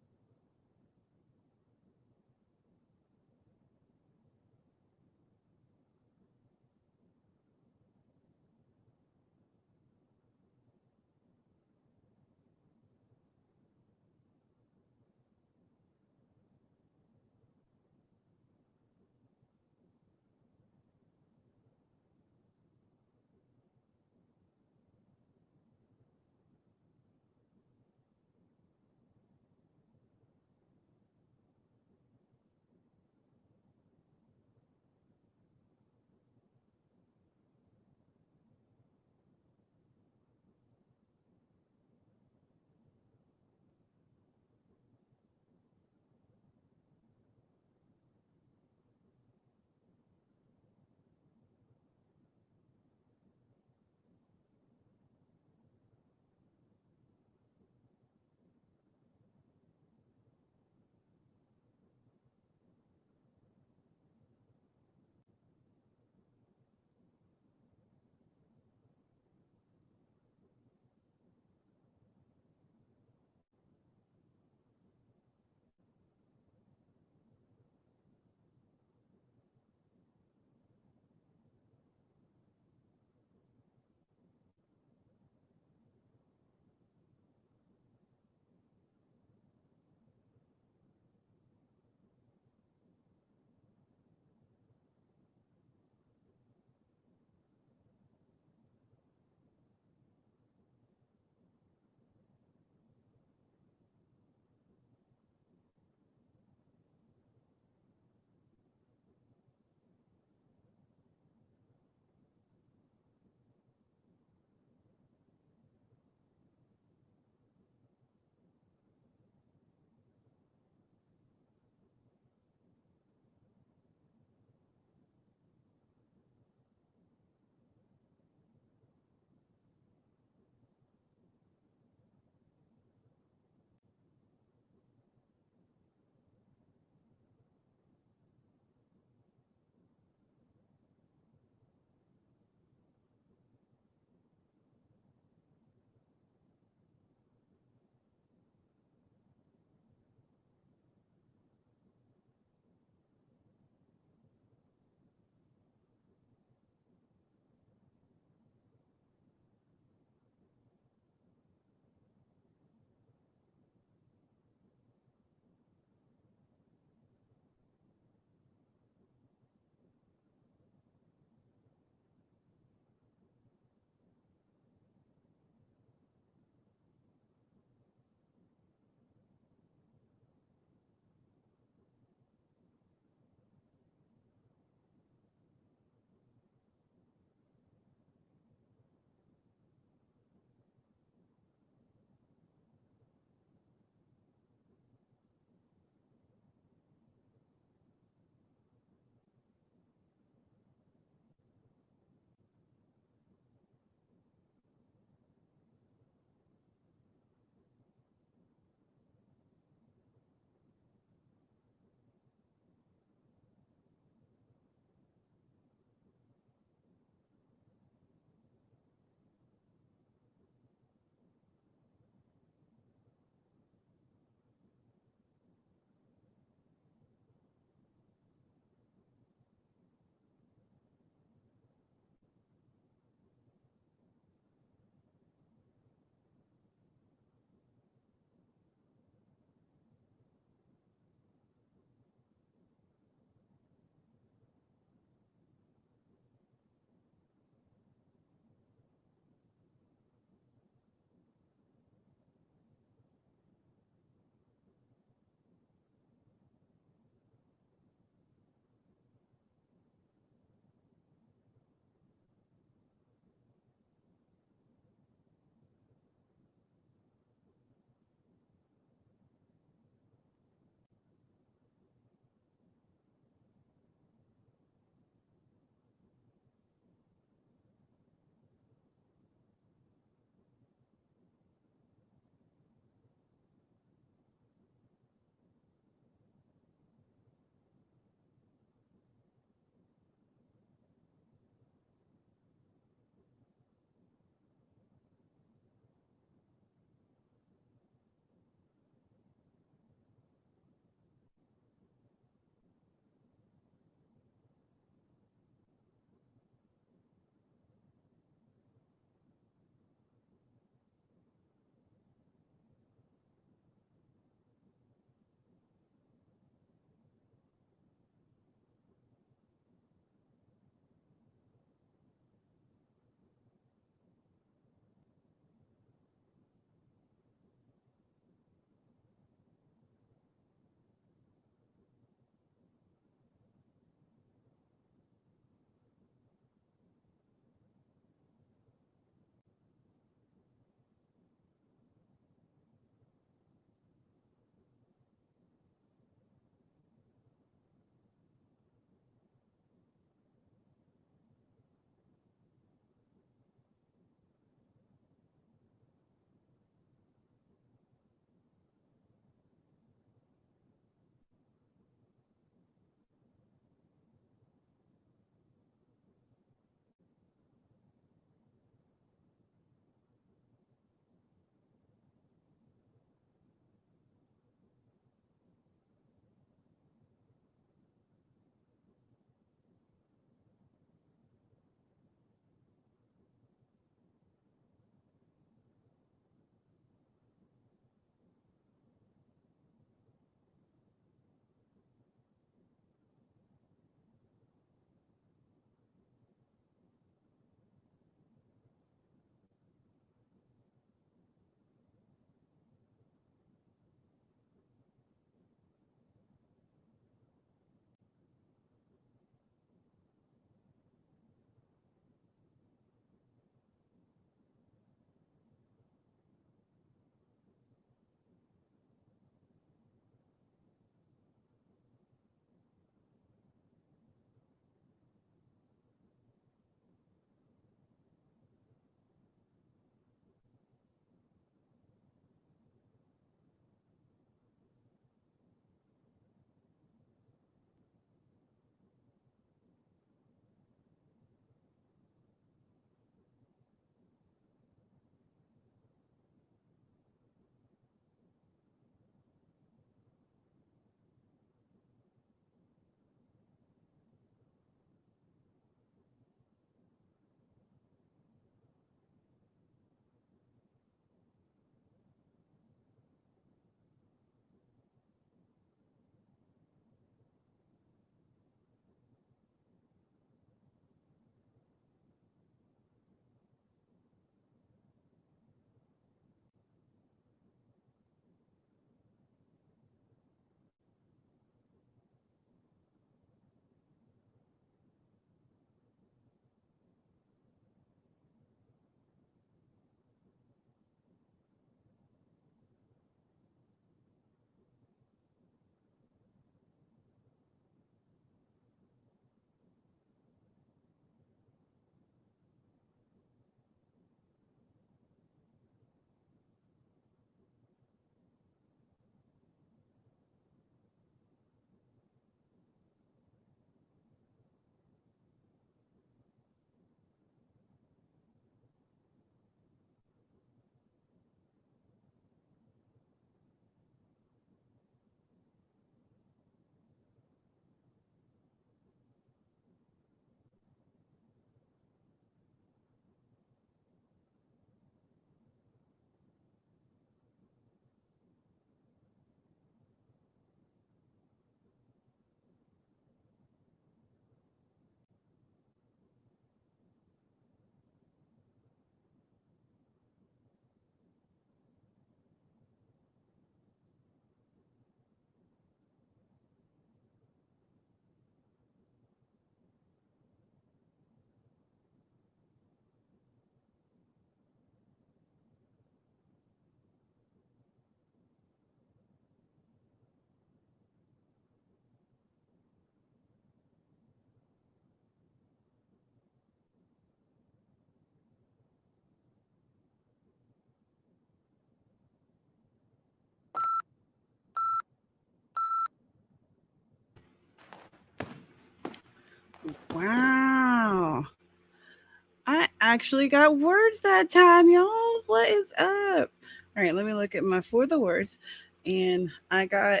actually got words that time, y'all. What is up? All right, let me look at my for the words. And I got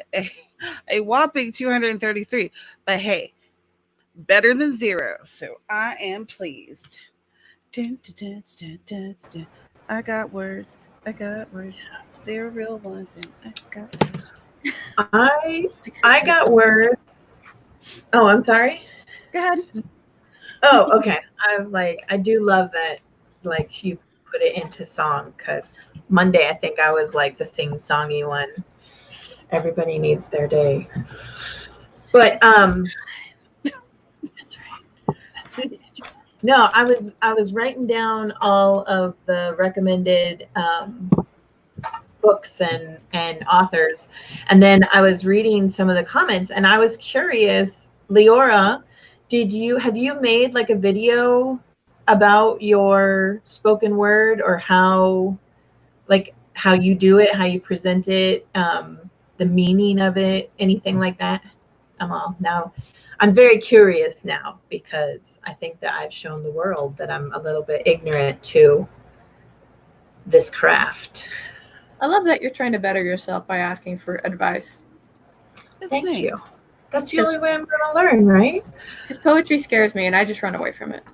a whopping 233. But hey, better than 0. So I am pleased. Dun, dun, dun, dun, dun, dun. I got words. I got words. They're real ones, and I got words. I got words. Oh, I'm sorry. Go ahead. Oh, okay. I was like, I do love that, like, you put it into song, because Monday I think I was like the sing-songy one. Everybody needs their day. But that's right. That's right. No, I was writing down all of the recommended books and authors, and then I was reading some of the comments, and I was curious, Leora, have you made like a video about your spoken word, or how you do it, how you present it, the meaning of it, anything like that? I'm very curious now, because I think that I've shown the world that I'm a little bit ignorant to this craft. I love that you're trying to better yourself by asking for advice. Thank you. That's the only way I'm going to learn, right? Because poetry scares me, and I just run away from it.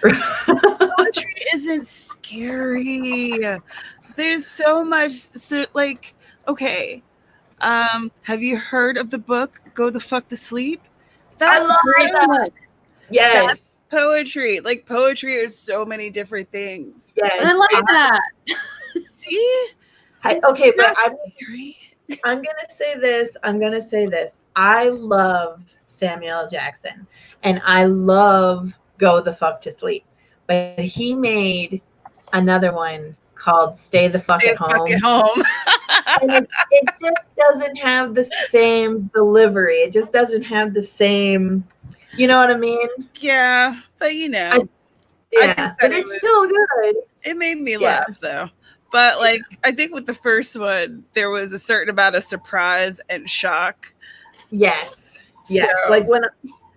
Poetry isn't scary. There's so much. So, like, okay, have you heard of the book "Go the Fuck to Sleep"? I love that. Yes. That's poetry. Like, poetry is so many different things. Yes. And I like that. See? Okay, but I'm gonna say this. I love Samuel L. Jackson, and I love Go the Fuck to Sleep, but he made another one called Stay the Fuck at Home. And it just doesn't have the same delivery. It just doesn't have the same, you know what I mean? Yeah, but but it's still good. It made me laugh though. But like, I think with the first one, there was a certain amount of surprise and shock. Yes. Yes. So, like when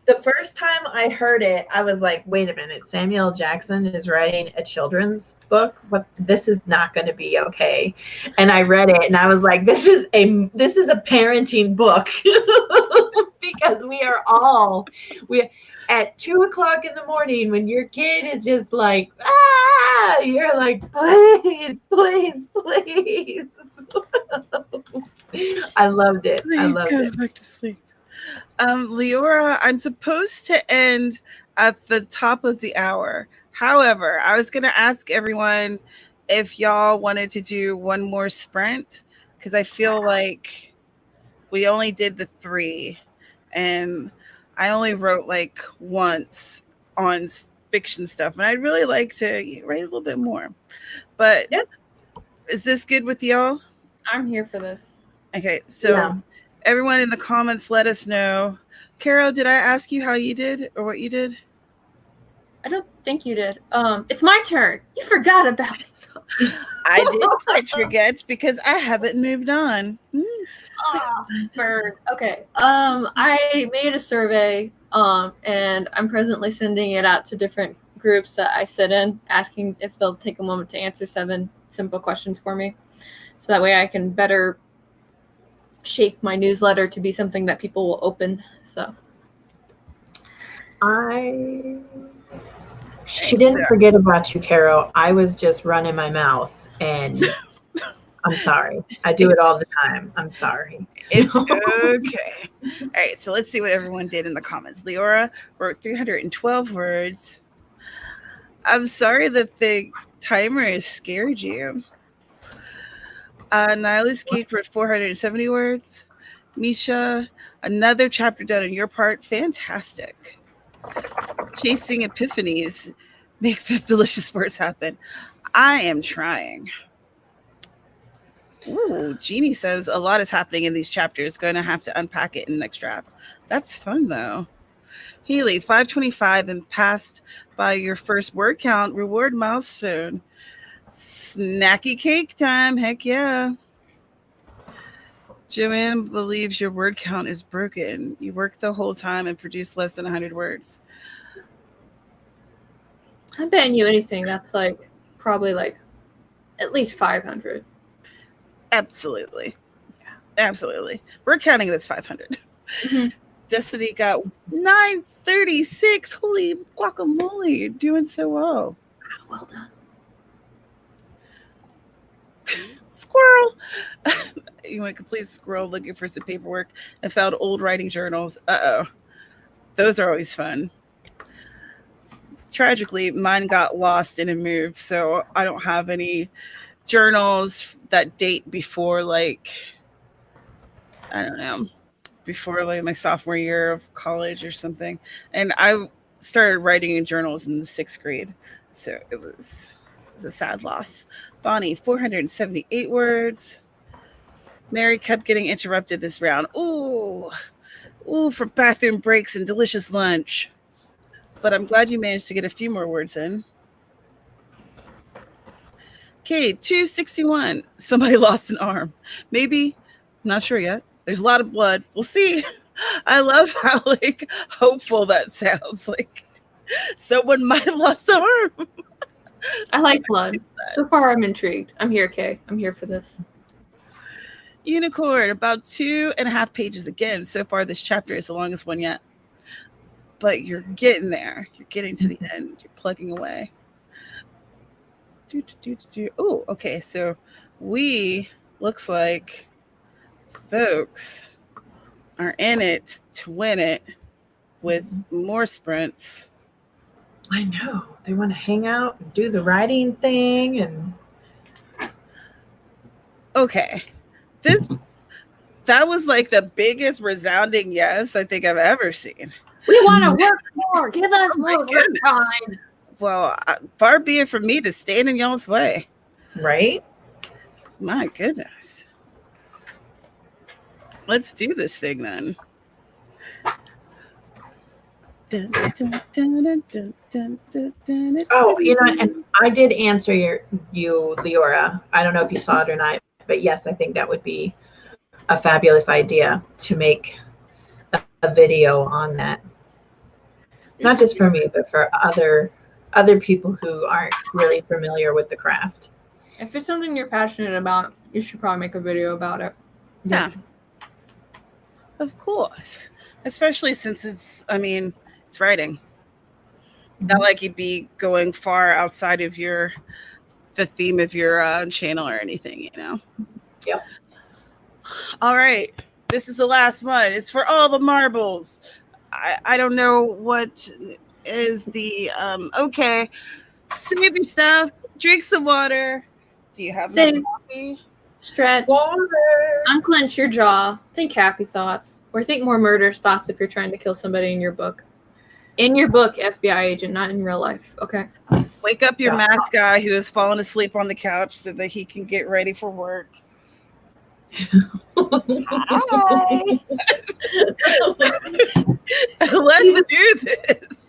the first time I heard it, I was like, wait a minute, Samuel L. Jackson is writing a children's book. This is not going to be okay. And I read it and I was like, this is a parenting book. Because we at 2:00 in the morning, when your kid is just like, you're like, please, please, please. I loved it. Please, I loved it. Back to sleep. Leora, I'm supposed to end at the top of the hour. However, I was going to ask everyone if y'all wanted to do one more sprint, because I feel like we only did the 3, and I only wrote like once on fiction stuff, and I'd really like to write a little bit more. But is this good with y'all? I'm here for this. Okay, so everyone in the comments, let us know. Carol, did I ask you how you did or what you did? I don't think you did. It's my turn. You forgot about it. I did quite forget, because I haven't moved on. Bird. Okay. I made a survey, and I'm presently sending it out to different groups that I sit in, asking if they'll take a moment to answer 7 simple questions for me, so that way I can better shape my newsletter to be something that people will open. So she didn't forget about you, Carol. I was just running my mouth, and I'm sorry. I do it all the time. I'm sorry. It's okay. All right, so let's see what everyone did in the comments. Leora wrote 312 words. I'm sorry that the timer has scared you. Nihilist Geek wrote 470 words. Misha, another chapter done on your part. Fantastic. Chasing epiphanies. Make those delicious words happen. I am trying. Ooh, Jeannie says a lot is happening in these chapters. Going to have to unpack it in the next draft. That's fun, though. Healy, 525 and passed by your first word count reward milestone. Snacky cake time. Heck yeah. Joanne believes your word count is broken. You work the whole time and produce less than 100 words. I'm betting you anything that's like probably like at least 500. Absolutely. Absolutely. We're counting it as 500. Mm-hmm. Destiny got 936. Holy guacamole. You're doing so well. Well done. Squirrel. You went complete squirrel looking for some paperwork and found old writing journals. Uh-oh. Those are always fun. Tragically, mine got lost in a move, so I don't have any journals that date before, like, I don't know, before like my sophomore year of college or something. And I started writing in journals in the 6th grade, so it was a sad loss. Bonnie, 478 words. Mary kept getting interrupted this round. Ooh, for bathroom breaks and delicious lunch. But I'm glad you managed to get a few more words in. Okay, 261. Somebody lost an arm. Maybe, not sure yet. There's a lot of blood. We'll see. I love how like hopeful that sounds. Like someone might have lost an arm. I like blood. So far, I'm intrigued. I'm here, Kay. I'm here for this. Unicorn, about 2.5 pages again. So far, this chapter is the longest one yet. But you're getting there. You're getting to the end. You're plugging away. Oh, okay. So we, looks like folks are in it to win it with more sprints. I know. They want to hang out and do the writing thing. And okay. That was like the biggest resounding yes I think I've ever seen. We want to work more. Give us more work time. Well, far be it from me to stand in y'all's way. Right? My goodness. Let's do this thing then. Oh, you know, and I did answer you, Leora. I don't know if you saw it or not, but yes, I think that would be a fabulous idea to make a video on that. Not just for me, but for other people who aren't really familiar with the craft. If it's something you're passionate about, you should probably make a video about it. Yeah. Of course. Especially since it's writing. It's not like you'd be going far outside of the theme of your channel or anything, you know? Yep. All right. This is the last one. It's for all the marbles. I don't know what is the okay. Save your stuff. Drink some water. Do you have some coffee? Stretch. Water. Unclench your jaw. Think happy thoughts. Or think more murderous thoughts if you're trying to kill somebody in your book. In your book, FBI agent, not in real life. Okay. Wake up your math guy who has fallen asleep on the couch so that he can get ready for work. Hi. Let's do this.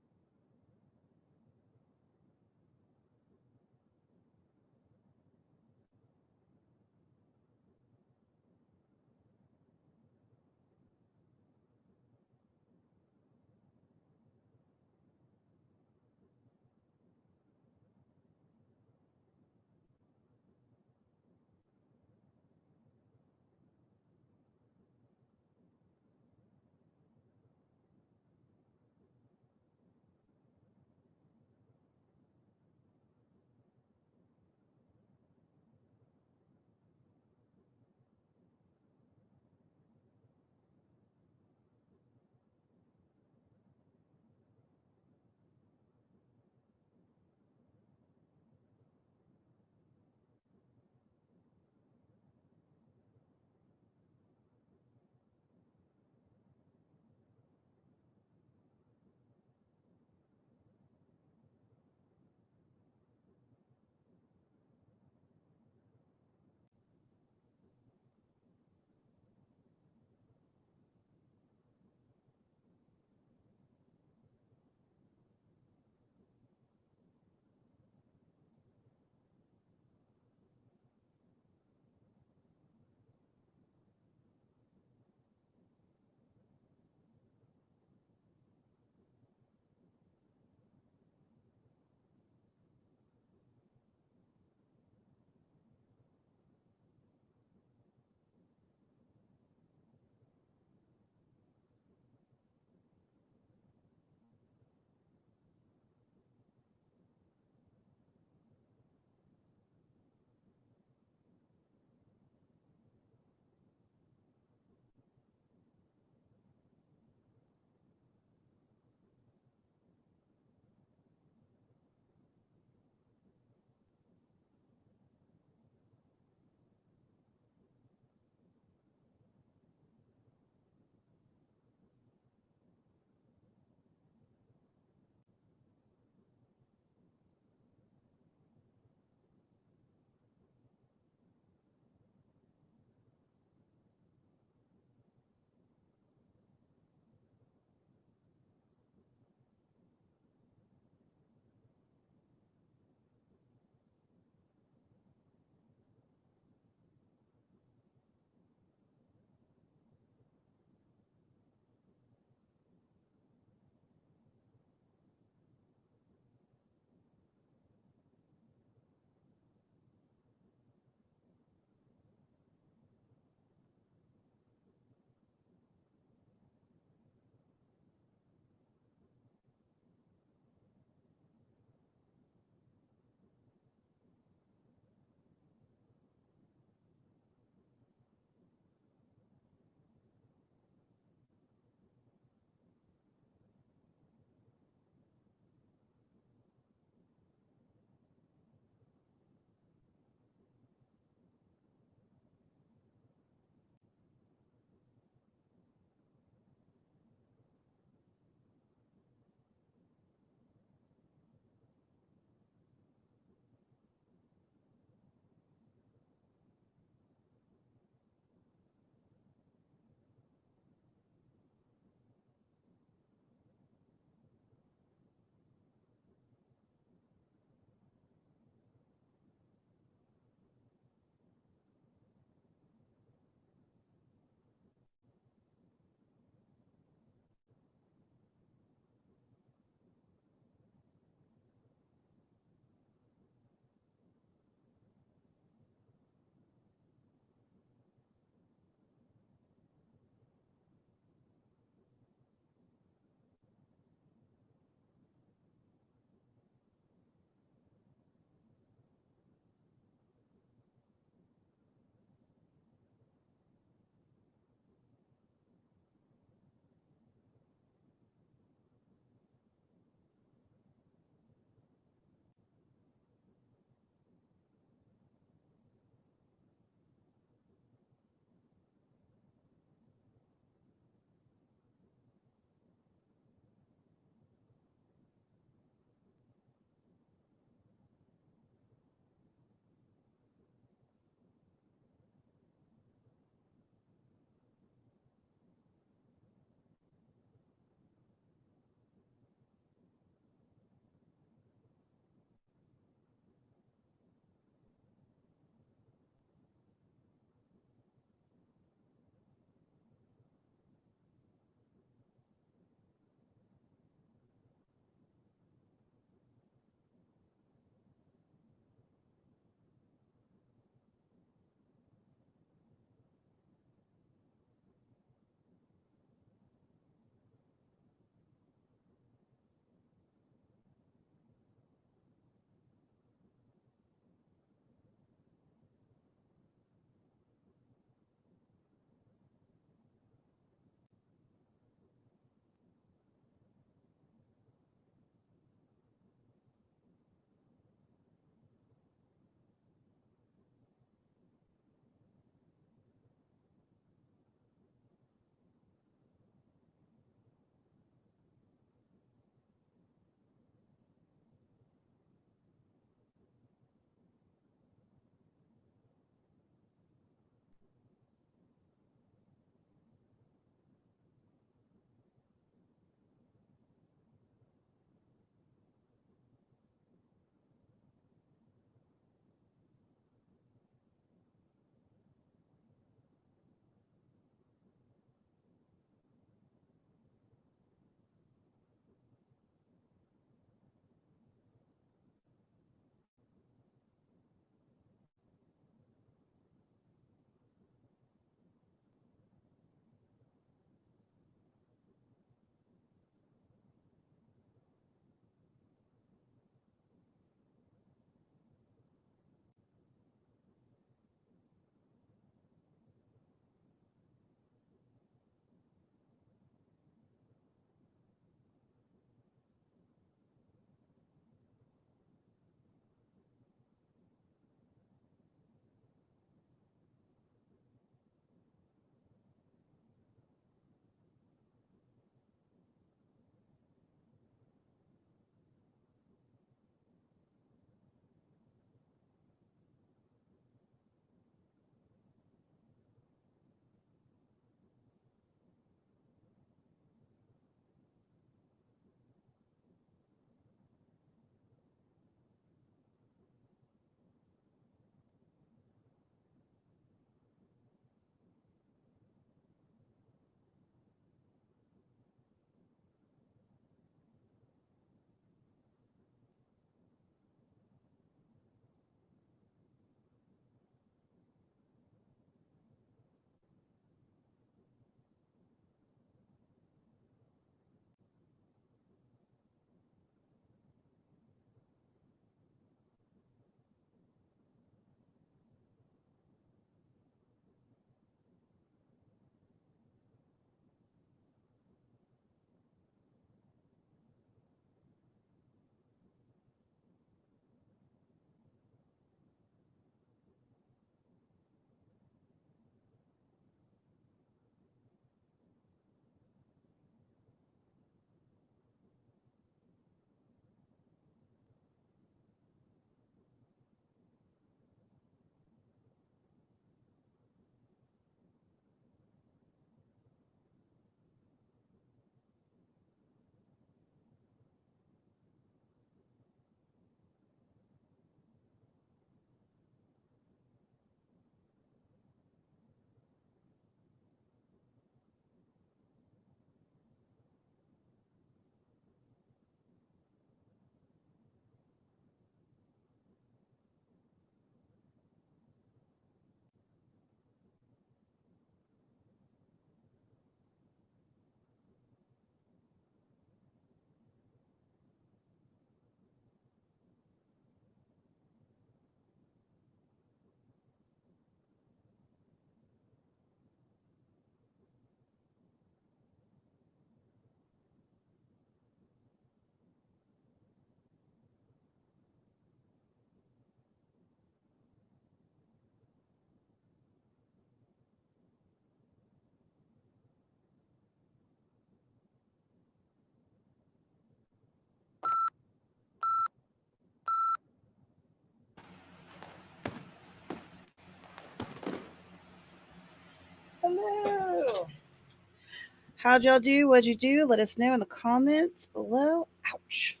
How'd y'all do? What'd you do? Let us know in the comments below. Ouch.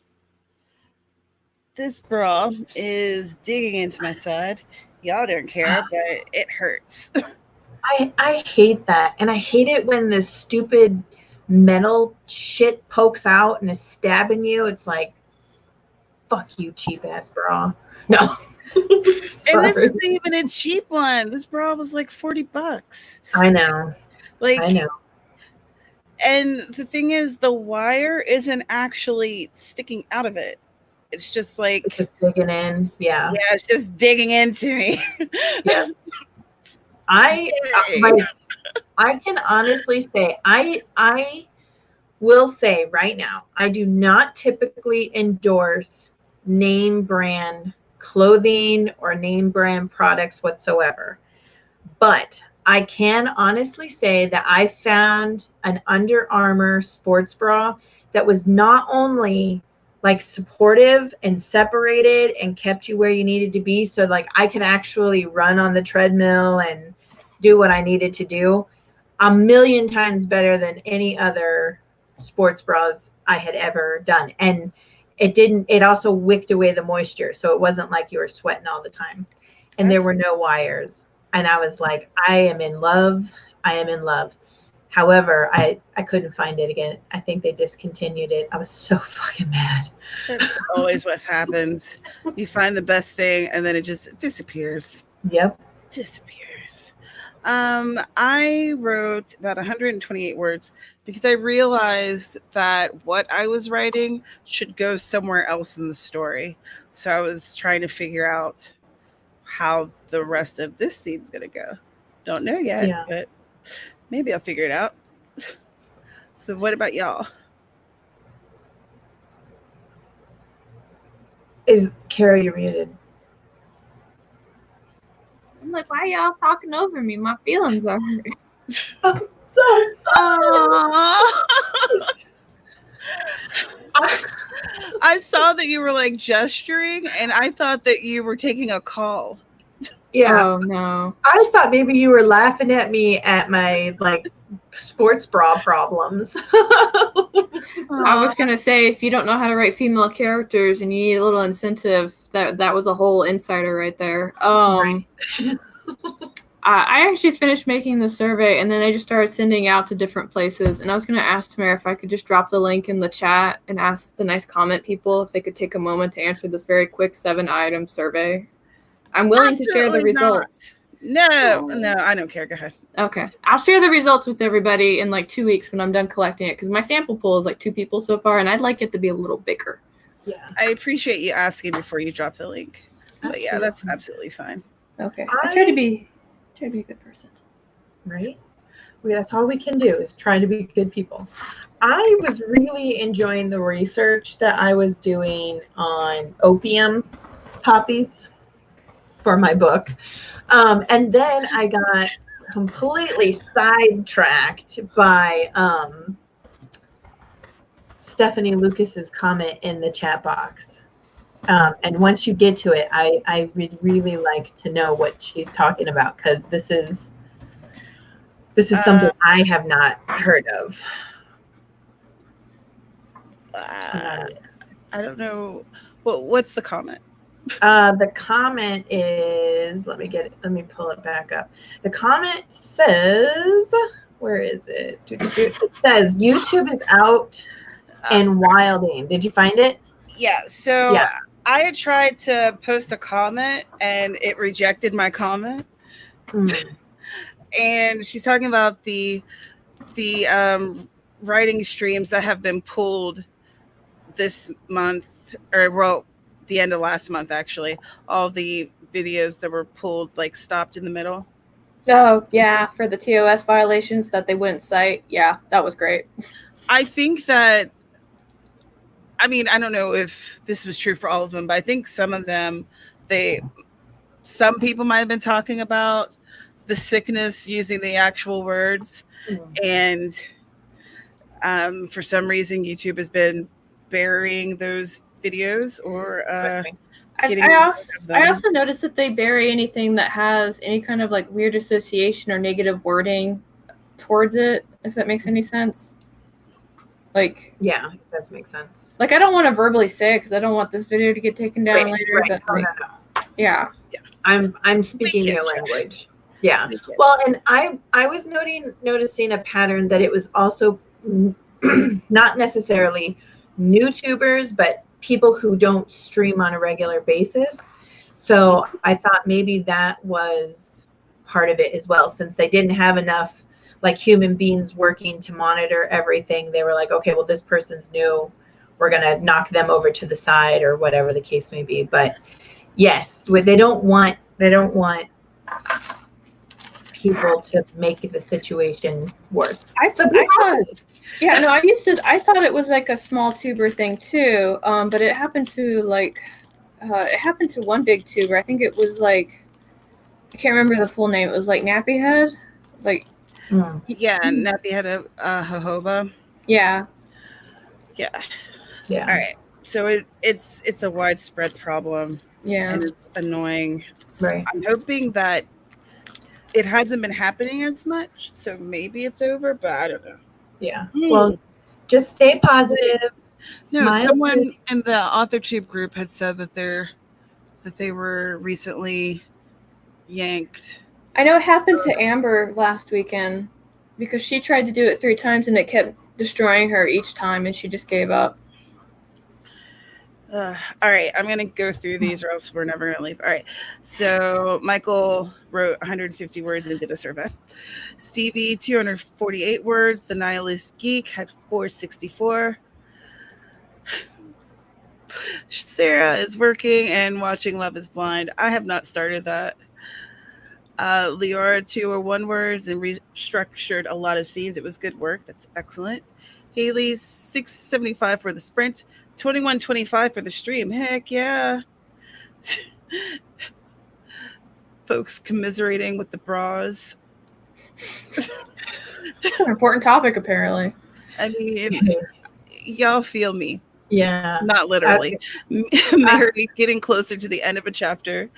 This bra is digging into my side. Y'all don't care, but it hurts. I hate that. And I hate it when this stupid metal shit pokes out and is stabbing you. It's like, fuck you, cheap ass bra. No. And this isn't even a cheap one. This bra was like $40. I know. Like, I know. And the thing is, the wire isn't actually sticking out of it. It's just like It's just digging in. Yeah. Yeah, it's just digging into me. Yeah. I can honestly say I will say right now, I do not typically endorse name brand clothing or name brand products whatsoever. But I can honestly say that I found an Under Armour sports bra that was not only like supportive and separated and kept you where you needed to be. So like I could actually run on the treadmill and do what I needed to do. A million times better than any other sports bras I had ever done. And it also wicked away the moisture. So it wasn't like you were sweating all the time. And there were no wires. And I was like, I am in love. I am in love. However, I couldn't find it again. I think they discontinued it. I was so fucking mad. That's always what happens. You find the best thing and then it just disappears. Yep. Disappears. I wrote about 128 words because I realized that what I was writing should go somewhere else in the story. So I was trying to figure out how the rest of this scene's going to go. Don't know yet, but maybe I'll figure it out. So what about y'all? Kara, you're muted. I'm like, why y'all talking over me? My feelings are hurt. I'm so sorry. I saw that you were like gesturing and I thought that you were taking a call. Yeah. Oh no. I thought maybe you were laughing at me at my like sports bra problems. I was gonna say, if you don't know how to write female characters and you need a little incentive, that was a whole insider right there. Right. I actually finished making the survey and then I just started sending out to different places. And I was gonna ask Tamara if I could just drop the link in the chat and ask the nice comment people if they could take a moment to answer this very quick 7-item survey. I'm willing to share the results. No, I don't care. Go ahead. Okay. I'll share the results with everybody in like 2 weeks when I'm done collecting it because my sample pool is like 2 people so far and I'd like it to be a little bigger. Yeah. I appreciate you asking before you drop the link. But yeah, that's absolutely fine. Okay. I try to be a good person. Right? That's all we can do is try to be good people. I was really enjoying the research that I was doing on opium poppies for my book. And then I got completely sidetracked by Stephanie Lucas's comment in the chat box. And once you get to it, I would really like to know what she's talking about because this is something I have not heard of. I don't know. What's the comment? The comment is, let me pull it back up. The comment says, where is it? It says YouTube is out and wilding. Did you find it? Yeah. So I had tried to post a comment and it rejected my comment. And she's talking about the writing streams that have been pulled this month, or the end of last month actually. All the videos that were pulled like stopped in the middle. Oh yeah, for the TOS violations that they wouldn't cite. Yeah, that was great. I think that, I mean, I don't know if this was true for all of them, but I think some of them, some people might have been talking about the sickness using the actual words. And for some reason, YouTube has been burying those videos or I also noticed that they bury anything that has any kind of like weird association or negative wording towards it, if that makes any sense. Like, yeah, it does make sense. like I don't want to verbally say it because I don't want this video to get taken down later. But No, like, no. yeah. I'm speaking your language. Yeah. Well, and I was noticing a pattern that it was also not necessarily YouTubers, but people who don't stream on a regular basis. So I thought maybe that was part of it as well, since they didn't have enough like human beings working to monitor everything. They were like, okay, well, this person's new. We're going to knock them over to the side or whatever the case may be. But yes, they don't want people to make the situation worse. I thought it was like a small tuber thing too. But it happened to one big tuber. I think it was like, I can't remember the full name. It was like Nappy Head. Like, yeah, Nappy Head of jojoba. Yeah. Yeah. Yeah. All right. So it's a widespread problem. Yeah. And it's annoying. Right. I'm hoping that it hasn't been happening as much, so maybe it's over, but I don't know. Yeah. Well, just stay positive. No, Smile. someone in the AuthorTube group had said that they were recently yanked. I know it happened to Amber last weekend because she tried to do it 3 times and it kept destroying her each time and she just gave up. All right, I'm going to go through these or else we're never going to leave. All right, so Michael wrote 150 words and did a survey. Stevie, 248 words. The Nihilist Geek had 464. Sarah is working and watching Love is Blind. I have not started that. Leora, 201 words and restructured a lot of scenes. It was good work. That's excellent. Haley, 675 for the sprint, 2125 for the stream. Heck yeah. Folks commiserating with the bras. It's an important topic, apparently. I mean, y'all feel me. Yeah. Not literally. Mary getting closer to the end of a chapter.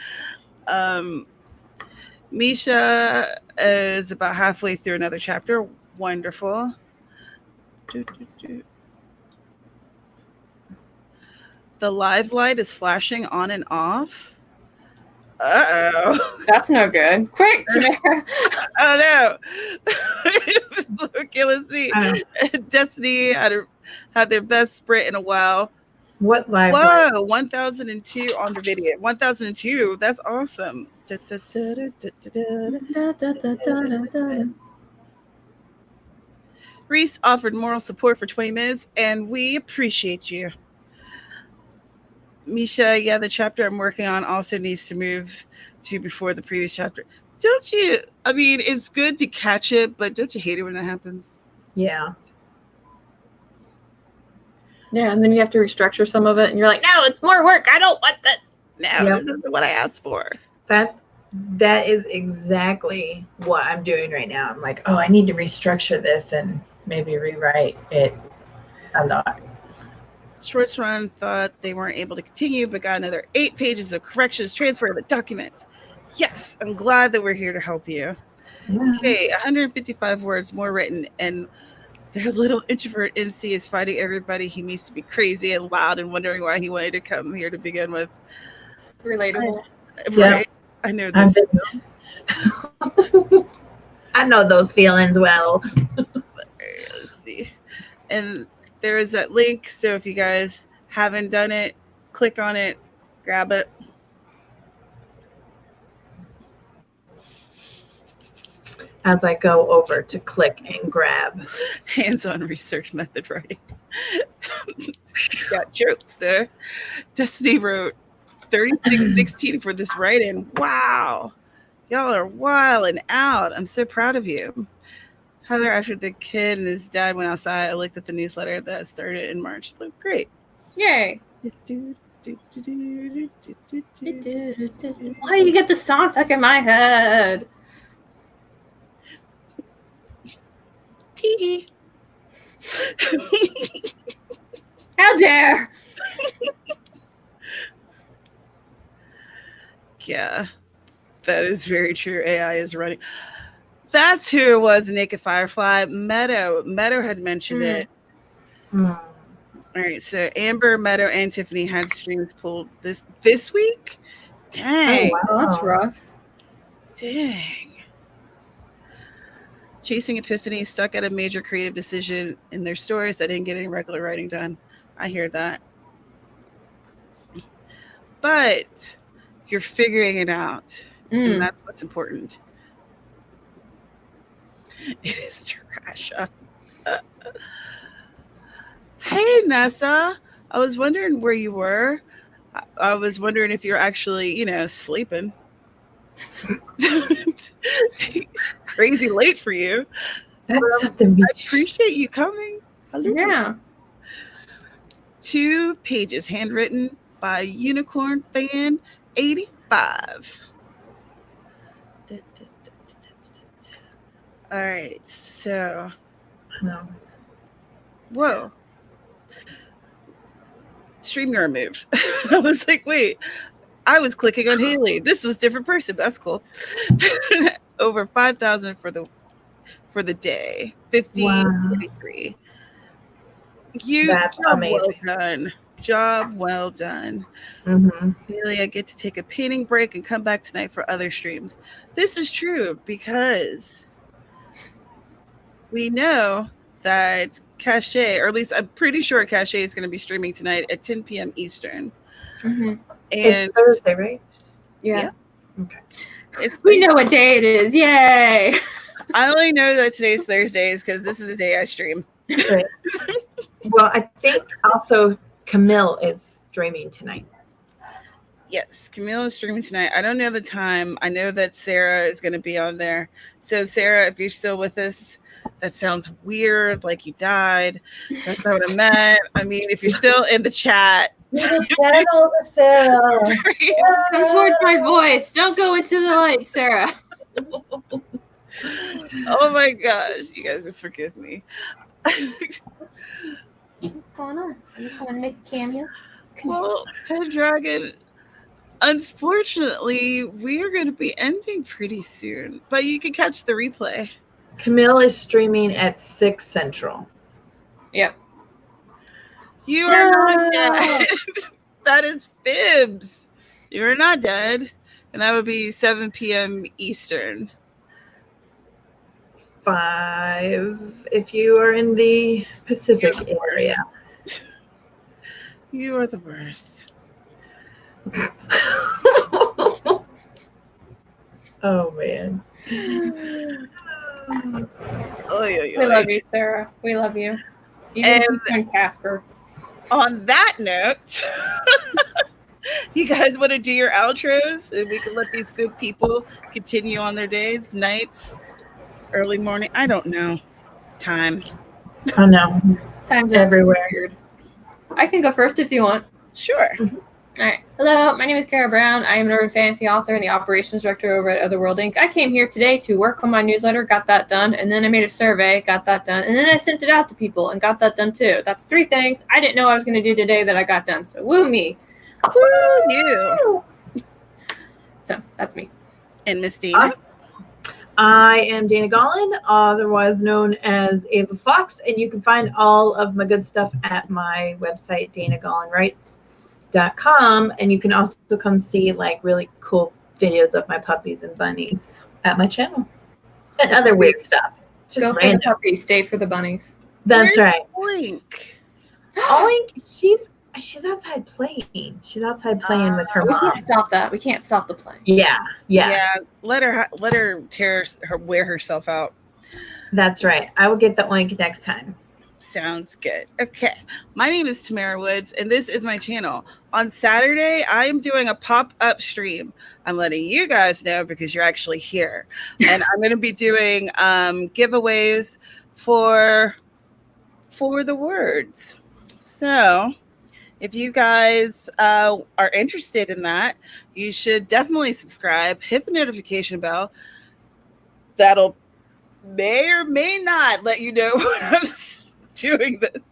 Misha is about halfway through another chapter. Wonderful. The live light is flashing on and off. Uh-oh. That's no good. Quick, Tamara. Oh, no. Okay, let's see. Destiny had their best sprint in a while. What live? Whoa, 1002 on the video. 1002. That's awesome. Reese offered moral support for 20 minutes, and we appreciate you. Misha, yeah, the chapter I'm working on also needs to move to before the previous chapter. Don't you? I mean, it's good to catch it, but don't you hate it when that happens? Yeah. Yeah, and then you have to restructure some of it, and you're like, no, it's more work. I don't want this. No, This isn't what I asked for. That is exactly what I'm doing right now. I'm like, oh, I need to restructure this and maybe rewrite it a lot. Schwartz Run thought they weren't able to continue, but got another 8 pages of corrections transfer of the document. Yes, I'm glad that we're here to help you. Yeah. Okay, 155 words more written, and their little introvert MC is fighting everybody he meets to be crazy and loud and wondering why he wanted to come here to begin with. Relatable. Right? I know this. I know those feelings well. Let's see. And there is that link, so if you guys haven't done it, click on it, grab it. As I go over to click and grab. Hands-on research method writing. Got jokes there. Destiny wrote 3616 for this write-in. Wow. Y'all are wild and out. I'm so proud of you. Heather, after the kid and his dad went outside, I looked at the newsletter that started in March. Looked great. Yay. Why do you get the song stuck in my head? Tee. How dare! Yeah, that is very true. AI is running. That's who it was, Naked Firefly. Meadow had mentioned it. All right, so Amber, Meadow, and Tiffany had streams pulled this week. Dang. Oh, Oh, that's rough. Dang. Chasing Epiphany stuck at a major creative decision in their stories that didn't get any regular writing done. I hear that. But you're figuring it out. And that's what's important. It is Tarasha. Hey, Nessa. I was wondering where you were. I was wondering if you're actually, sleeping. Crazy late for you. That's something. I appreciate you coming. Hello. Yeah. 2 pages handwritten by Unicorn Fan 85. All right, so No. whoa. Stream got removed. I was like, wait, I was clicking on Haley. This was a different person. That's cool. Over 5,000 for the day. 50.43. That's amazing. Well done. Job well done. Haley, I get to take a painting break and come back tonight for other streams. This is true because we know that Cachet, or at least I'm pretty sure Cachet is going to be streaming tonight at 10 p.m. Eastern. And It's Thursday, right? Yeah. Okay. We know what day it is. Yay. I only know that today's Thursdays because this is the day I stream. Right. Well, I think also Camille is streaming tonight. Yes, Camille is streaming tonight. I don't know the time. I know that Sarah is going to be on there. So, Sarah, if you're still with us, that sounds weird, like you died. That's not what I meant. I mean, if you're still in the chat. Channel Sarah. Come towards my voice. Don't go into the light, Sarah. Oh my gosh, you guys would forgive me. What's going on? Are you coming to make a cameo? Well, Pendragon, unfortunately, we are going to be ending pretty soon, but you can catch the replay. Camille is streaming at 6 Central. Yep. You are not dead. That is fibs. You are not dead. And that would be 7 p.m. Eastern. 5 if you are in the Pacific area. You are the worst. Oh, man. We love you, Sarah. We love you. Even and Casper. On that note, you guys want to do your outros and we can let these good people continue on their days, nights, early morning. I don't know. Time. I know. Time's everywhere. Weird. I can go first if you want. Sure. All right. Hello, my name is Kara Brown. I am an urban fantasy author and the operations director over at Otherworld Inc. I came here today to work on my newsletter, got that done, and then I made a survey, got that done, and then I sent it out to people and got that done too. That's 3 things I didn't know I was going to do today that I got done. So woo me. Woo you. So that's me. And Miss Dana? I am Dana Gollin, otherwise known as Ava Fox, and you can find all of my good stuff at my website, danagollinwrites.com, and you can also come see like really cool videos of my puppies and bunnies at my channel and other weird stuff. It's just Go random. for the puppies, stay for the bunnies. That's right. Link. Olink, she's outside playing. She's outside playing with her We mom. can't stop that. We can't stop the play. Yeah. Let her wear herself out. That's right. I will get the oink next time. Sounds good. Okay. My name is Tamara Woods, and this is my channel. On Saturday, I am doing a pop-up stream. I'm letting you guys know because you're actually here. And I'm going to be doing giveaways for the words. So if you guys are interested in that, you should definitely subscribe, hit the notification bell. That'll may or may not let you know when I'm doing this.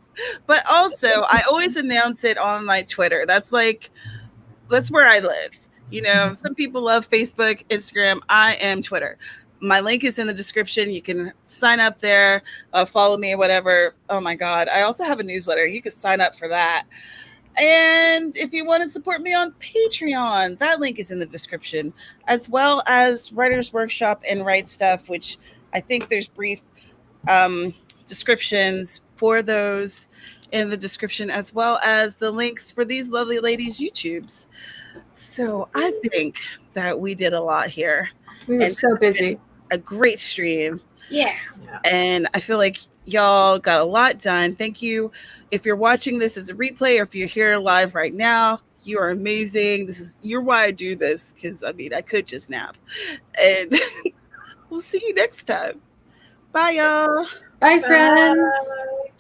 But also, I always announce it on my Twitter. That's where I live. You know, some people love Facebook, Instagram. I am Twitter. My link is in the description. You can sign up there, follow me or whatever. Oh my God. I also have a newsletter. You can sign up for that. And if you want to support me on Patreon, that link is in the description, as well as Writer's Workshop and Write Stuff, which I think there's brief descriptions for those in the description, as well as the links for these lovely ladies' YouTubes. So I think that we did a lot here. We were so busy. A great stream. Yeah. And I feel like y'all got a lot done. Thank you. If you're watching this as a replay or if you're here live right now, you are amazing. You're why I do this, because I mean I could just nap. And we'll see you next time. Bye, y'all. Bye, friends. Bye.